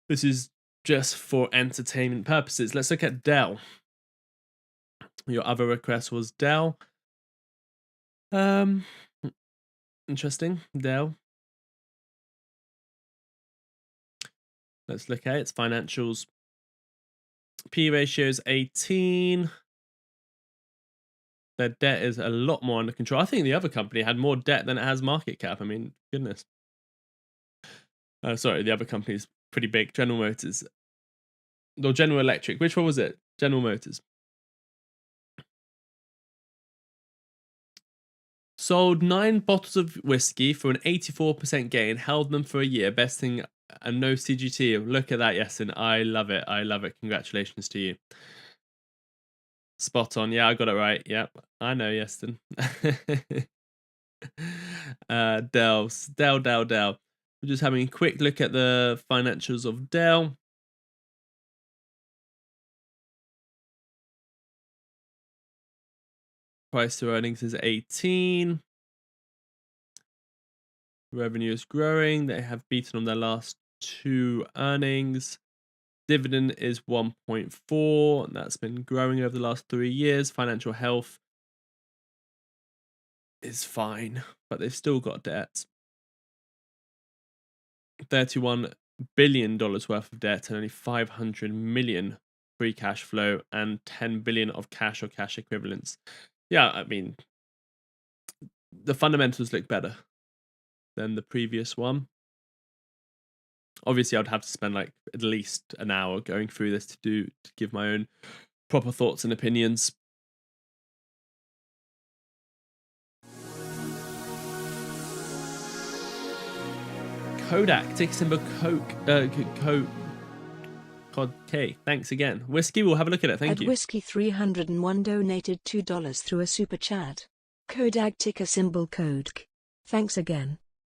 This is just for entertainment purposes. Let's look at Dell. Your other request was Dell. Interesting. Dell. Let's look at its financials. P ratio is 18. Their debt is a lot more under control. I think the other company had more debt than it has market cap. I mean, goodness. Sorry, the other company is pretty big. General Motors. Or General Electric. Which one was it? General Motors. Sold 9 bottles of whiskey for an 84% gain. Held them for a year. Best thing, and no CGT. Look at that, Yesin. I love it. I love it. Congratulations to you. Spot on. Yeah, I got it right. Yep. I know, Yeston. Dell. We're just having a quick look at the financials of Dell. Price to earnings is 18. Revenue is growing. They have beaten on their last 2 earnings. Dividend is 1.4, and that's been growing over the last 3 years. Financial health is fine, but they've still got debt. $31 billion worth of debt and only 500 million free cash flow and 10 billion of cash or cash equivalents. Yeah, I mean, the fundamentals look better than the previous one. Obviously, I'd have to spend like at least an hour going through this to give my own proper thoughts and opinions. Kodak, ticker symbol K. Thanks again. Whiskey, we'll have a look at it. Thank you. Whiskey 301 donated $2 through a super chat. Kodak ticker symbol KODK. Thanks again.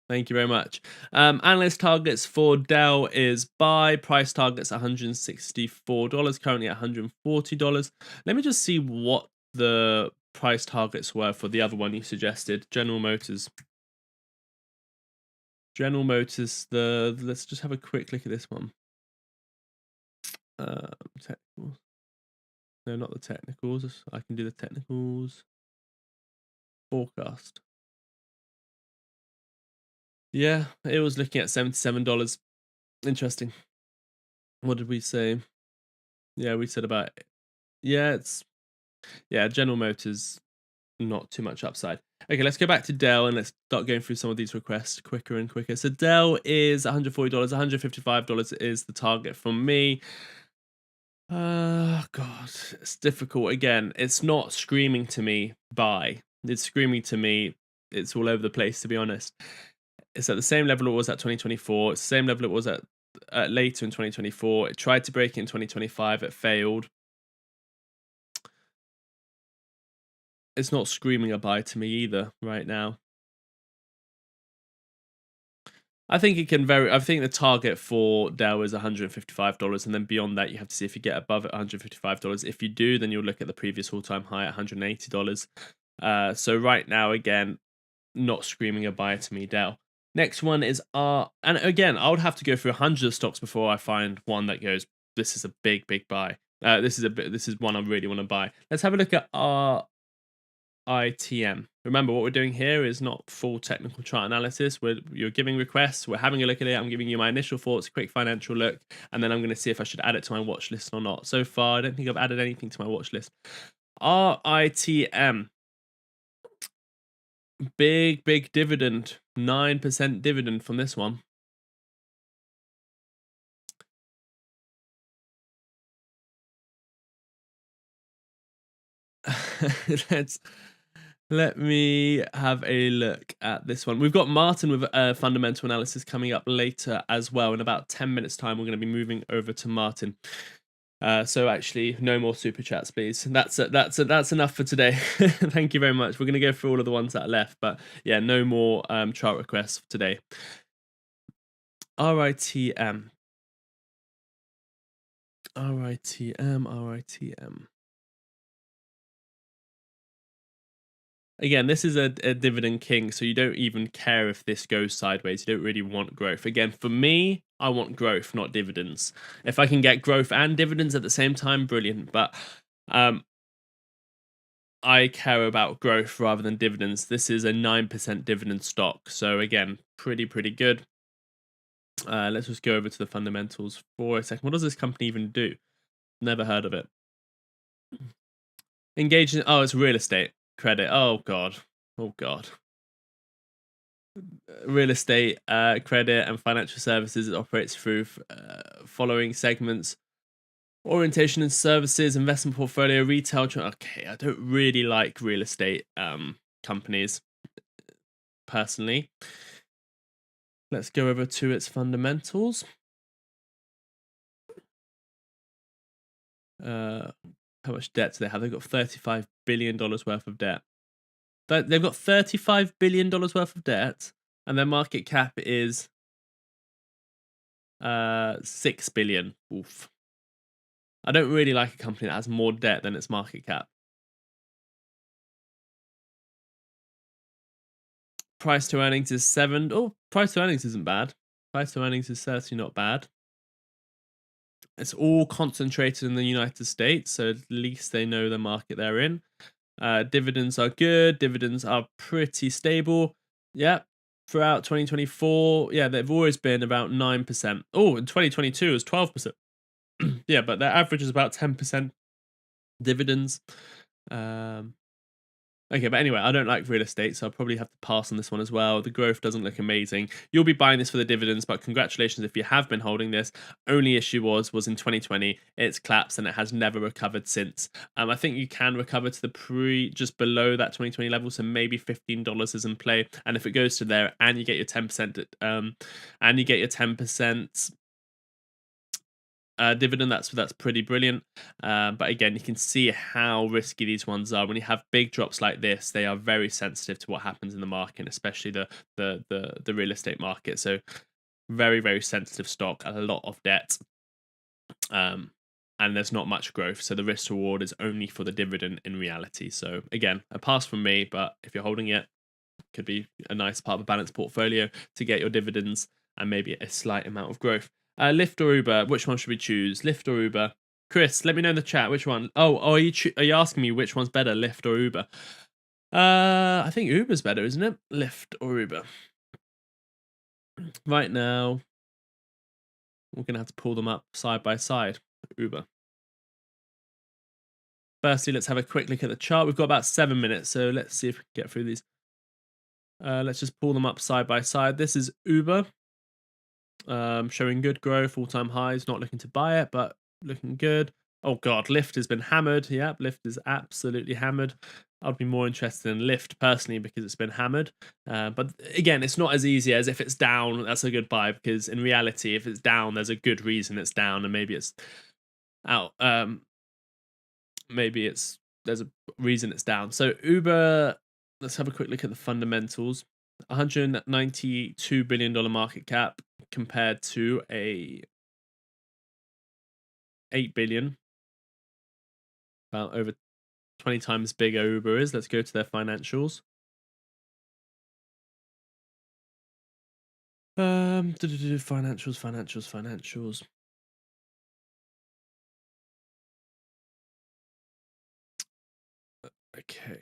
Thank you very much. Analyst targets for Dell is buy. Price targets $164. Currently at $140. Let me just see what the price targets were for the other one you suggested. General Motors. Let's just have a quick look at this one. Technicals. No, not the technicals. I can do the technicals. Forecast. Yeah, it was looking at $77. Interesting. What did we say? Yeah, we said about... Yeah, General Motors, not too much upside. Okay, let's go back to Dell and let's start going through some of these requests quicker and quicker. So Dell is $140, $155 is the target from me. God, it's difficult. Again, it's not screaming to me buy. It's screaming to me, it's all over the place, to be honest. It's at the same level it was at 2024. It's the same level it was at later in 2024. It tried to break it in 2025. It failed. It's not screaming a buy to me either right now. I think the target for Dell is $155, and then beyond that, you have to see if you get above it, $155. If you do, then you'll look at the previous all-time high at $180. So right now, again, not screaming a buy to me, Dell. Next one is and again, I would have to go through 100 of stocks before I find one that goes, this is a big buy. This is one I really want to buy. Let's have a look at RITM. Remember, what we're doing here is not full technical chart analysis. You're giving requests, we're having a look at it. I'm giving you my initial thoughts, quick financial look, and then I'm going to see if I should add it to my watch list or not. So far, I don't think I've added anything to my watch list. RITM. Big dividend. 9% dividend from this one. Let me have a look at this one. We've got Martyn with fundamental analysis coming up later as well. In about 10 minutes time, we're going to be moving over to Martyn. So actually, no more super chats, please. That's enough for today. Thank you very much. We're going to go through all of the ones that are left, but yeah, no more chart requests for today. RITM. Again, this is a dividend king, so you don't even care if this goes sideways. You don't really want growth. Again, for me, I want growth, not dividends. If I can get growth and dividends at the same time, brilliant. But I care about growth rather than dividends. This is a 9% dividend stock. So again, pretty good. Let's just go over to the fundamentals for a second. What does this company even do? Never heard of it. Engaged in, it's real estate credit. Oh god. Real estate credit and financial services. It operates through following segments: orientation and services, investment portfolio, retail. Okay, I don't really like real estate companies personally. Let's go over to its fundamentals. How much debt do they have? They've got $35 billion worth of debt. They've got $35 billion worth of debt, and their market cap is $6 billion. Oof. I don't really like a company that has more debt than its market cap. Price to earnings is 7. Oh, price to earnings isn't bad. Price to earnings is certainly not bad. It's all concentrated in the United States, so at least they know the market they're in. Dividends are good. Dividends are pretty stable. Yeah, throughout 2024, yeah, they've always been about 9%. Oh, in 2022 it was 12%. Yeah, but their average is about 10% dividends. Okay, but anyway, I don't like real estate, so I'll probably have to pass on this one as well. The growth doesn't look amazing. You'll be buying this for the dividends, but congratulations if you have been holding this. Only issue was in 2020, it's collapsed and it has never recovered since. I think you can recover to the just below that 2020 level, so maybe $15 is in play. And if it goes to there and you get your 10%, dividend, that's pretty brilliant. But again, you can see how risky these ones are. When you have big drops like this, they are very sensitive to what happens in the market, especially the real estate market. So very sensitive stock, a lot of debt, and there's not much growth. So the risk to reward is only for the dividend in reality. So again, a pass from me, but if you're holding it, could be a nice part of a balanced portfolio to get your dividends and maybe a slight amount of growth. Lyft or Uber? Which one should we choose? Lyft or Uber? Chris, let me know in the chat which one. Oh, are you asking me which one's better, Lyft or Uber? I think Uber's better, isn't it? Lyft or Uber? Right now, we're gonna have to pull them up side by side. Uber. Firstly, let's have a quick look at the chart. We've got about 7 minutes, so let's see if we can get through these. Let's just pull them up side by side. This is Uber. Showing good growth, all-time highs. Not looking to buy it, but looking good. Oh god, Lyft has been hammered. Yep, Lyft is absolutely hammered. I'd be more interested in Lyft personally because it's been hammered. But again, it's not as easy as if it's down, that's a good buy, because in reality, if it's down, there's a good reason it's down, and maybe it's out. There's a reason it's down. So Uber, let's have a quick look at the fundamentals. $192 billion market cap compared to a $8 billion. About over 20 times bigger Uber is. Let's go to their financials. Financials. Okay.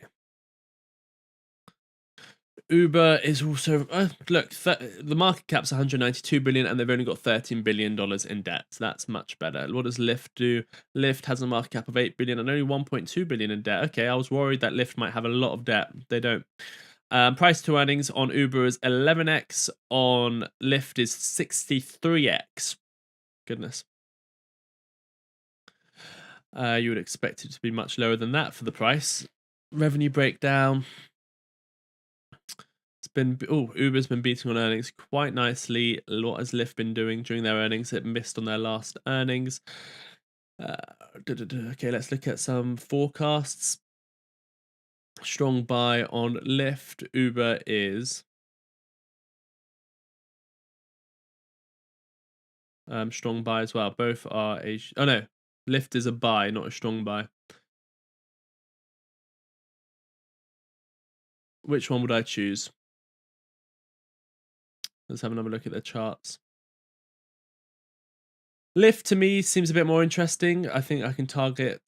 Uber is also look. The market cap's 192 billion, and they've only got 13 billion dollars in debt. So that's much better. What does Lyft do? Lyft has a market cap of 8 billion and only 1.2 billion in debt. Okay, I was worried that Lyft might have a lot of debt. They don't. Price to earnings on Uber is 11x. On Lyft is 63x. Goodness. You would expect it to be much lower than that for the price. Revenue breakdown. Uber's been beating on earnings quite nicely. What has Lyft been doing during their earnings? It missed on their last earnings. Okay, let's look at some forecasts. Strong buy on Lyft. Uber is strong buy as well. Both are oh no, Lyft is a buy, not a strong buy. Which one would I choose? Let's have another look at their charts. Lyft to me seems a bit more interesting. I think I can target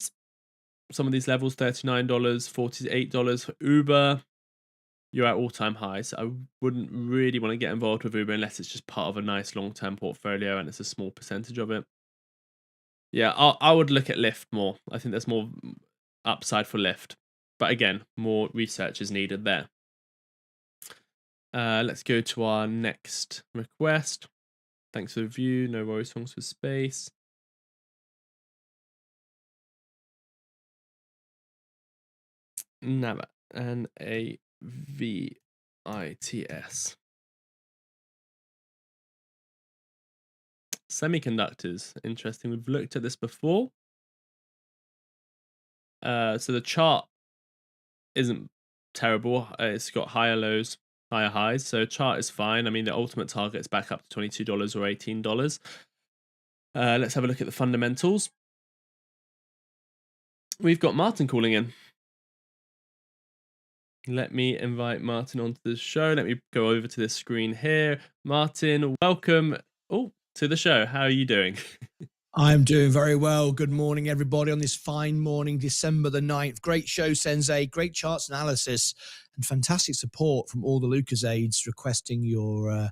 some of these levels, $39, $48 for Uber. You're at all-time highs. I wouldn't really want to get involved with Uber unless it's just part of a nice long-term portfolio and it's a small percentage of it. Yeah, I would look at Lyft more. I think there's more upside for Lyft. But again, more research is needed there. Let's go to our next request. Thanks for the view. No worries, thanks for space. NAV, NAVITS. Semiconductors, interesting. We've looked at this before. So the chart isn't terrible. It's got higher lows, higher highs. So chart is fine. I mean, the ultimate target is back up to $22 or $18. Let's have a look at the fundamentals. We've got Martyn calling in. Let me invite Martyn onto the show. Let me go over to this screen here. Martyn, welcome to the show. How are you doing? I'm doing very well. Good morning, everybody, on this fine morning, December the 9th. Great show, Sensei. Great charts analysis and fantastic support from all the Lucasades requesting your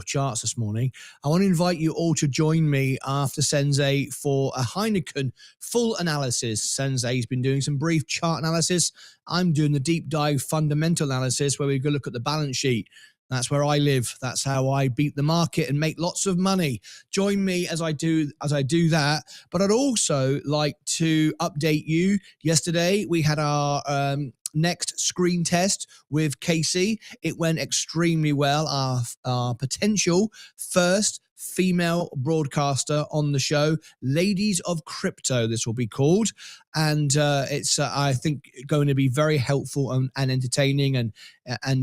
charts this morning. I want to invite you all to join me after Sensei for a Heineken full analysis. Sensei's been doing some brief chart analysis. I'm doing the deep dive fundamental analysis where we go look at the balance sheet. That's where I live. That's how I beat the market and make lots of money. Join me as I do that. But I'd also like to update you. Yesterday, we had our next screen test with Casey. It went extremely well. Our potential first female broadcaster on the show, Ladies of Crypto, this will be called. And it's, I think, going to be very helpful and entertaining and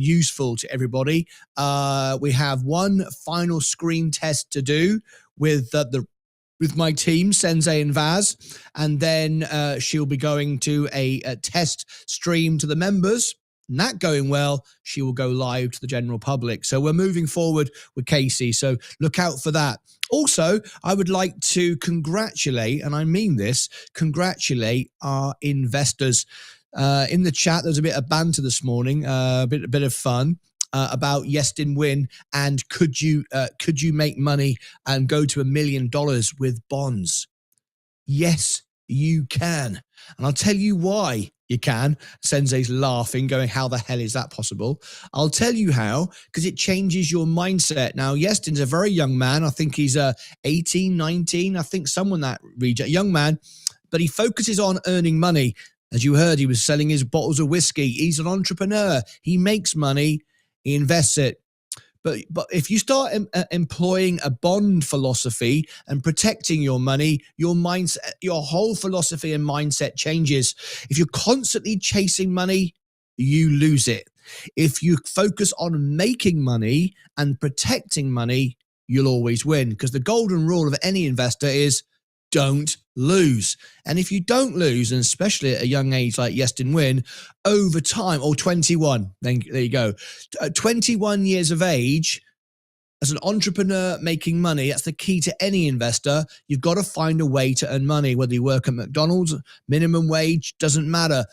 useful to everybody. We have one final screen test to do with my team, Sensei and Vaz, and then she'll be going to a test stream to the members. And that going well, she will go live to the general public. So we're moving forward with Casey. So look out for that. Also, I would like to congratulate, and I mean this, congratulate our investors. In the chat, there was a bit of banter this morning, a bit of fun. About Yestin Win and could you make money and go to $1 million with bonds? Yes, you can. And I'll tell you why you can. Sensei's laughing, going, how the hell is that possible? I'll tell you how, because it changes your mindset. Now, Yestin's a very young man. I think he's 18, 19, I think someone that region, young man, but he focuses on earning money. As you heard, he was selling his bottles of whiskey. He's an entrepreneur. He makes money. He invests it. But if you start employing a bond philosophy and protecting your money, your mindset, your whole philosophy and mindset changes. If you're constantly chasing money, you lose it. If you focus on making money and protecting money, you'll always win. Because the golden rule of any investor is don't lose. And if you don't lose, and especially at a young age like Yestin Win, over time, or 21, then there you go. 21 years of age, as an entrepreneur making money, that's the key to any investor. You've got to find a way to earn money, whether you work at McDonald's, minimum wage, doesn't matter.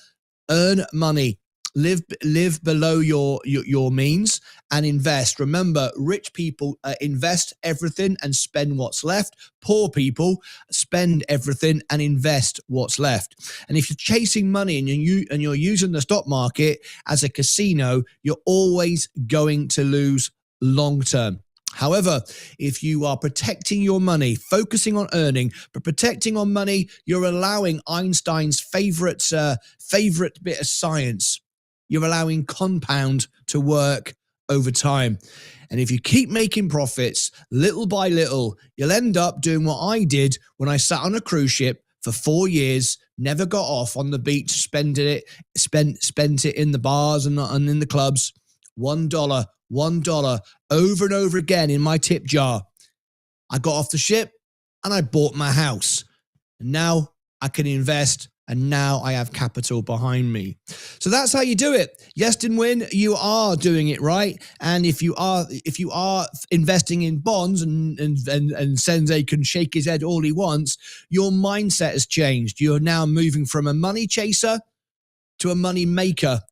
Earn money. live below your means and invest. Remember, rich people invest everything and spend what's left. Poor people spend everything and invest what's left. And if you're chasing money and you're using the stock market as a casino, you're always going to lose long term. However, if you are protecting your money, focusing on earning, but protecting on money, you're allowing Einstein's favorite bit of science. You're allowing compound to work over time. And if you keep making profits little by little, you'll end up doing what I did when I sat on a cruise ship for 4 years, never got off on the beach, spent it in the bars and in the clubs. $1 over and over again in my tip jar. I got off the ship and I bought my house. And now I can invest, and now I have capital behind me. So that's how you do it. Yestin Win, you are doing it right. And if you are investing in bonds and Sensei can shake his head all he wants, your mindset has changed. You're now moving from a money chaser to a money maker,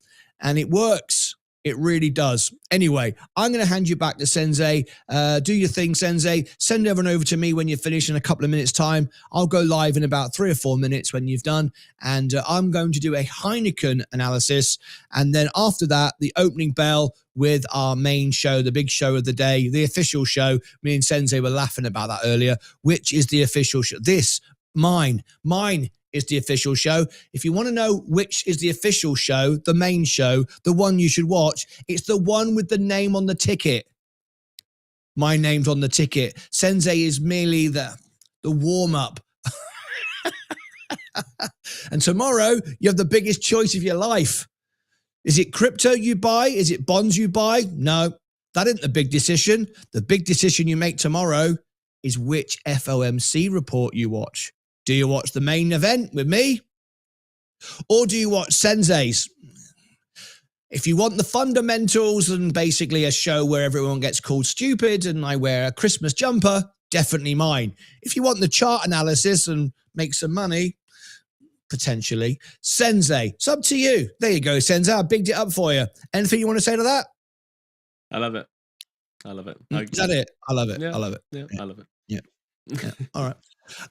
and it works. It really does. Anyway, I'm going to hand you back to Sensei. Do your thing, Sensei. Send everyone over to me when you finish in a couple of minutes' time. I'll go live in about 3 or 4 minutes when you've done. And I'm going to do a Heineken analysis. And then after that, the opening bell with our main show, the big show of the day, the official show. Me and Sensei were laughing about that earlier. Which is the official show? Mine is the official show. If you want to know which is the official show, the main show, the one you should watch, it's the one with the name on the ticket. My name's on the ticket. Sensei is merely the warm-up. And tomorrow, you have the biggest choice of your life. Is it crypto you buy? Is it bonds you buy? No, that isn't the big decision. The big decision you make tomorrow is which FOMC report you watch. Do you watch the main event with me? Or do you watch Sensei's? If you want the fundamentals and basically a show where everyone gets called stupid and I wear a Christmas jumper, definitely mine. If you want the chart analysis and make some money, potentially, Sensei. It's up to you. There you go, Sensei. I bigged it up for you. Anything you want to say to that? I love it. Is that it? I love it. Yeah. I love it. Yeah, I love it. Yeah. All right.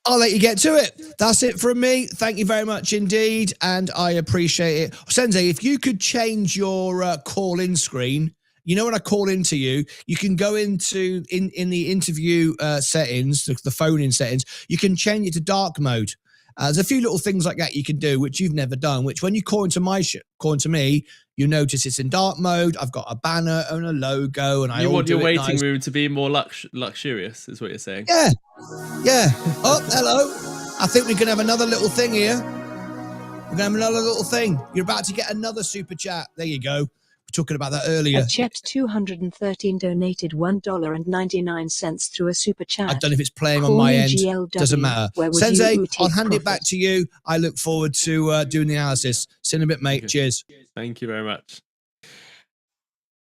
I'll let you get to it. That's it from me. Thank you very much indeed, and I appreciate it. Sensei, if you could change your call-in screen, you know when I call into you, you can go into in the interview settings, the phone-in settings, you can change it to dark mode. There's a few little things like that you can do, which you've never done, which when you call into me, you notice it's in dark mode. I've got a banner and a logo, and you want your waiting room to be more luxurious, is what you're saying. Yeah. Oh, hello. I think we can have another little thing here. We're going to have another little thing. You're about to get another super chat. There you go. We're talking about that earlier. Chet 213 donated $1.99 through a super chat. I don't know if it's playing on my end. Doesn't matter. Sensei, I'll hand it back to you. I look forward to doing the analysis. See you in a bit, mate. Okay. Cheers. Thank you very much.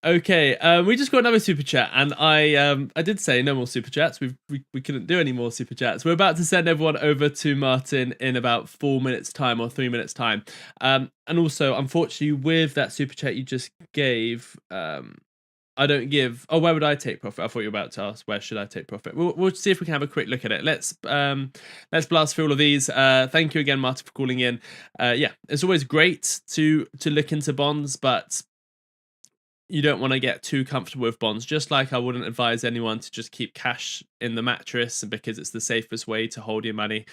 Okay, we just got another super chat, and I did say no more super chats. We couldn't do any more super chats. We're about to send everyone over to Martyn in about 4 minutes time or 3 minutes time. And also, unfortunately, with that super chat you just gave, I don't give. Oh, where would I take profit? I thought you were about to ask where should I take profit. We'll see if we can have a quick look at it. Let's blast through all of these. Thank you again, Martyn, for calling in. Yeah, it's always great to look into bonds, but you don't want to get too comfortable with bonds. Just like I wouldn't advise anyone to just keep cash in the mattress because it's the safest way to hold your money.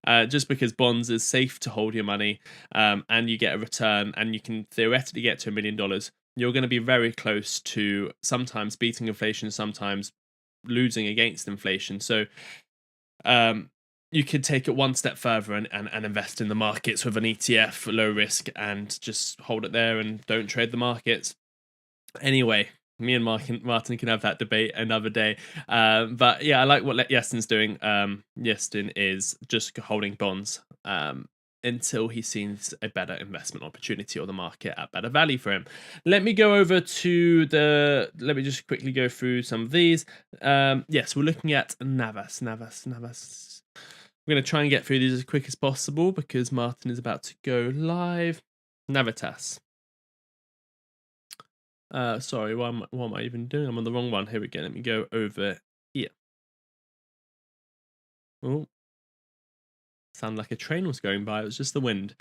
Just because bonds is safe to hold your money, and you get a return, and you can theoretically get to $1 million, you're going to be very close to sometimes beating inflation, sometimes losing against inflation. So you could take it one step further and invest in the markets with an ETF, low risk, and just hold it there and don't trade the markets. Anyway, me and Martyn can have that debate another day. But yeah, I like what Yestin's doing. Yestin is just holding bonds until he sees a better investment opportunity or the market at better value for him. Let me go over to let me just quickly go through some of these. Yes, we're looking at Navas. We're going to try and get through these as quick as possible because Martyn is about to go live. Navitas. Sorry, what am I even doing? I'm on the wrong one. Here we go. Let me go over here. Oh, sounded like a train was going by. It was just the wind.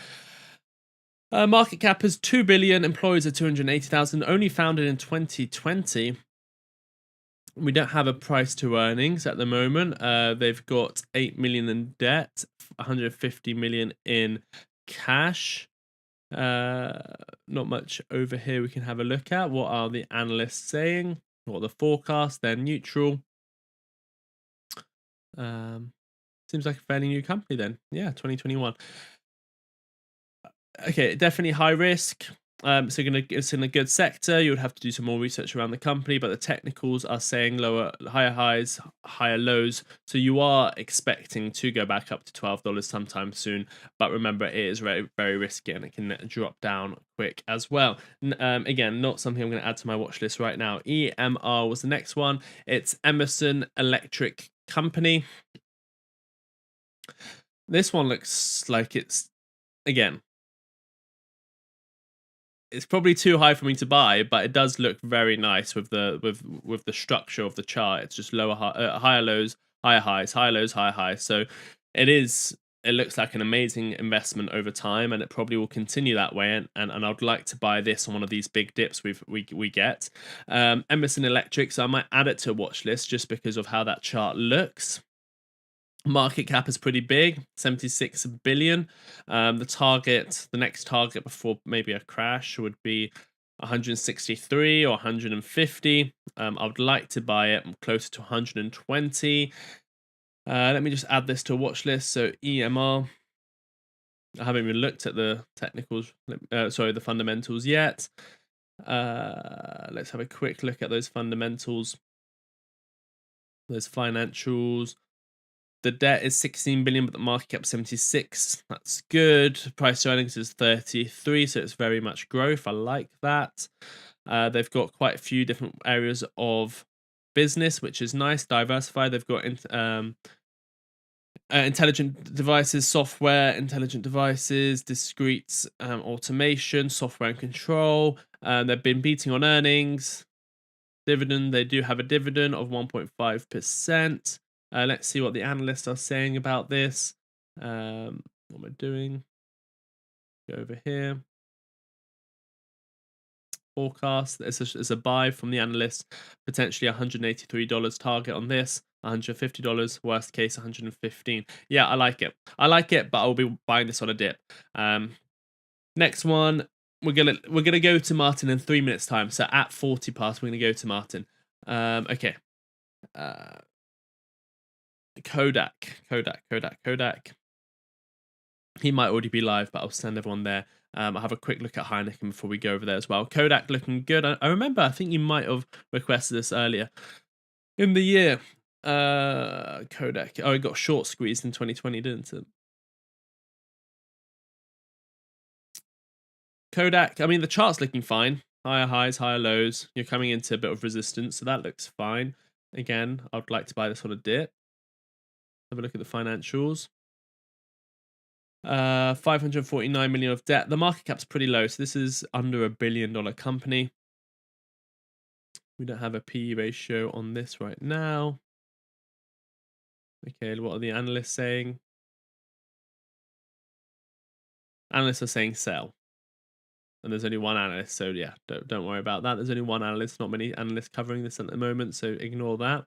Market cap is 2 billion. Employees are 280,000. Only founded in 2020. We don't have a price to earnings at the moment. They've got 8 million in debt, 150 million in cash. Not much over here we can have a look at. What are the analysts saying? What are the forecasts? They're neutral. Seems like a fairly new company then. Yeah, 2021. Okay, definitely high risk. It's in a good sector. You would have to do some more research around the company, but the technicals are saying higher highs, higher lows. So you are expecting to go back up to $12 sometime soon. But remember, it is very, very risky and it can drop down quick as well. Again, not something I'm going to add to my watch list right now. EMR was the next one. It's Emerson Electric Company. This one looks like again, it's probably too high for me to buy, but it does look very nice with the structure of the chart. It's just higher lows, higher highs, higher lows, higher highs. So it looks like an amazing investment over time, and it probably will continue that way. And I'd like to buy this on one of these big dips we get. Emerson Electric, so I might add it to a watch list just because of how that chart looks. Market cap is pretty big, 76 billion. The next target before maybe a crash would be 163 or 150. I would like to buy it closer to 120. Let me just add this to a watch list. So EMR. I haven't even looked at the technicals, the fundamentals yet. Let's have a quick look at those fundamentals. Those financials. The debt is 16 billion, but the market cap 76. That's good. Price to earnings is 33, so it's very much growth. I like that. They've got quite a few different areas of business, which is nice, diversified. They've got intelligent devices, software, intelligent devices, discrete automation, software and control. They've been beating on earnings. Dividend, they do have a dividend of 1.5%. Let's see what the analysts are saying about this. What am I doing? Go over here. Forecast. It's a buy from the analyst. Potentially $183 target on this. $150. Worst case, $115. Yeah, I like it. But I'll be buying this on a dip. Next one. We're gonna go to Martyn in 3 minutes time. So at 40 past, we're gonna go to Martyn. Okay. Kodak. He might already be live, but I'll send everyone there. I'll have a quick look at Heineken before we go over there as well. Kodak looking good. I remember, I think you might have requested this earlier in the year. Kodak. Oh, it got short squeezed in 2020, didn't it? Kodak. I mean, the chart's looking fine. Higher highs, higher lows. You're coming into a bit of resistance, so that looks fine. Again, I'd like to buy this on a dip. Have a look at the financials. 549 million of debt. The market cap's pretty low, so this is under $1 billion company. We don't have a PE ratio on this right now. Okay, what are the analysts saying? Analysts are saying sell. And there's only one analyst, so yeah, don't worry about that. There's only one analyst, not many analysts covering this at the moment, so ignore that.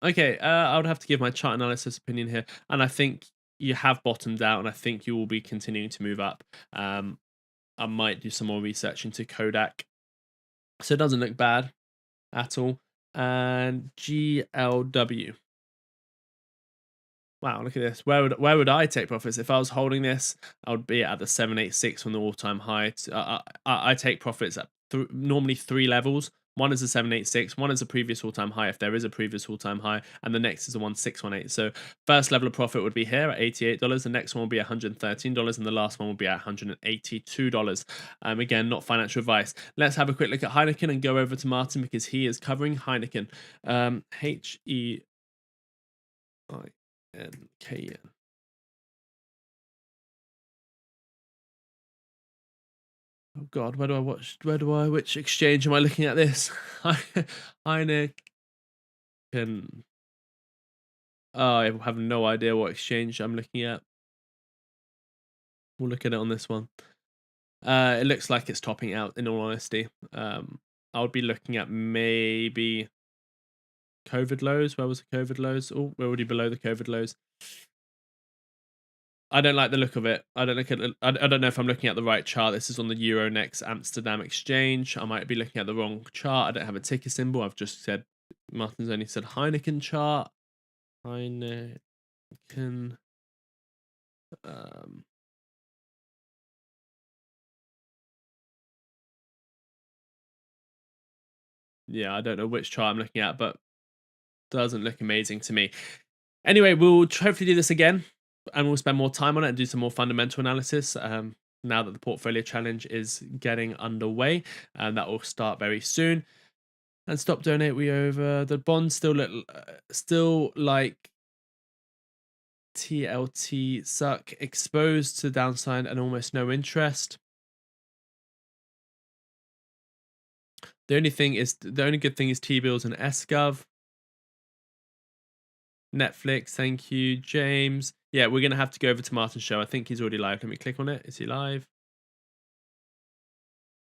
Okay, I would have to give my chart analysis opinion here, and I think you have bottomed out, and I think you will be continuing to move up. I might do some more research into Kodak, so it doesn't look bad at all. And GLW. Wow, look at this. Where would I take profits if I was holding this? I would be at the 786 from the all-time high. I take profits at normally 3 levels. One is a 786, one is a previous all-time high if there is a previous all-time high, and the next is a 1618. So first level of profit would be here at $88, the next one will be $113, and the last one will be at $182. Again, not financial advice. Let's have a quick look at Heineken and go over to Martyn because he is covering Heineken. HEINKN. Oh God, where do I watch? Which exchange am I looking at this? Heineken. Oh, I have no idea what exchange I'm looking at. We'll look at it on this one. It looks like it's topping out, in all honesty. I would be looking at maybe COVID lows. Where was the COVID lows? Oh, we're already below the COVID lows. I don't like the look of it. I don't know if I'm looking at the right chart. This is on the Euronext Amsterdam exchange. I might be looking at the wrong chart. I don't have a ticker symbol. I've just said, Martin's only said Heineken chart. Heineken. Yeah, I don't know which chart I'm looking at, but doesn't look amazing to me. Anyway, we'll hopefully do this again, and we'll spend more time on it and do some more fundamental analysis. Now that the portfolio challenge is getting underway, and that will start very soon. And stop, donate, we over. The bonds still look still like TLT suck, exposed to downside and almost no interest. The only good thing is T-bills and SGov. Netflix, thank you, James. Yeah, we're gonna have to go over to Martyn's show. I think he's already live. Let me click on it. Is he live?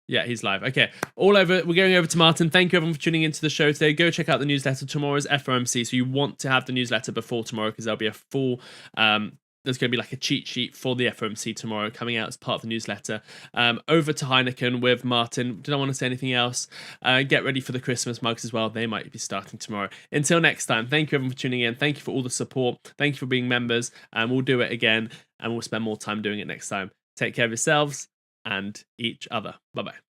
Yeah, he's live. Okay, all over. We're going over to Martyn. Thank you everyone for tuning into the show today. Go check out the newsletter. Tomorrow's FOMC, so you want to have the newsletter before tomorrow because there'll be a full. There's going to be like a cheat sheet for the FOMC tomorrow coming out as part of the newsletter. Over to Heineken with Martyn. Did I want to say anything else? Get ready for the Christmas mugs as well. They might be starting tomorrow. Until next time, thank you everyone for tuning in. Thank you for all the support. Thank you for being members. And we'll do it again and we'll spend more time doing it next time. Take care of yourselves and each other. Bye-bye.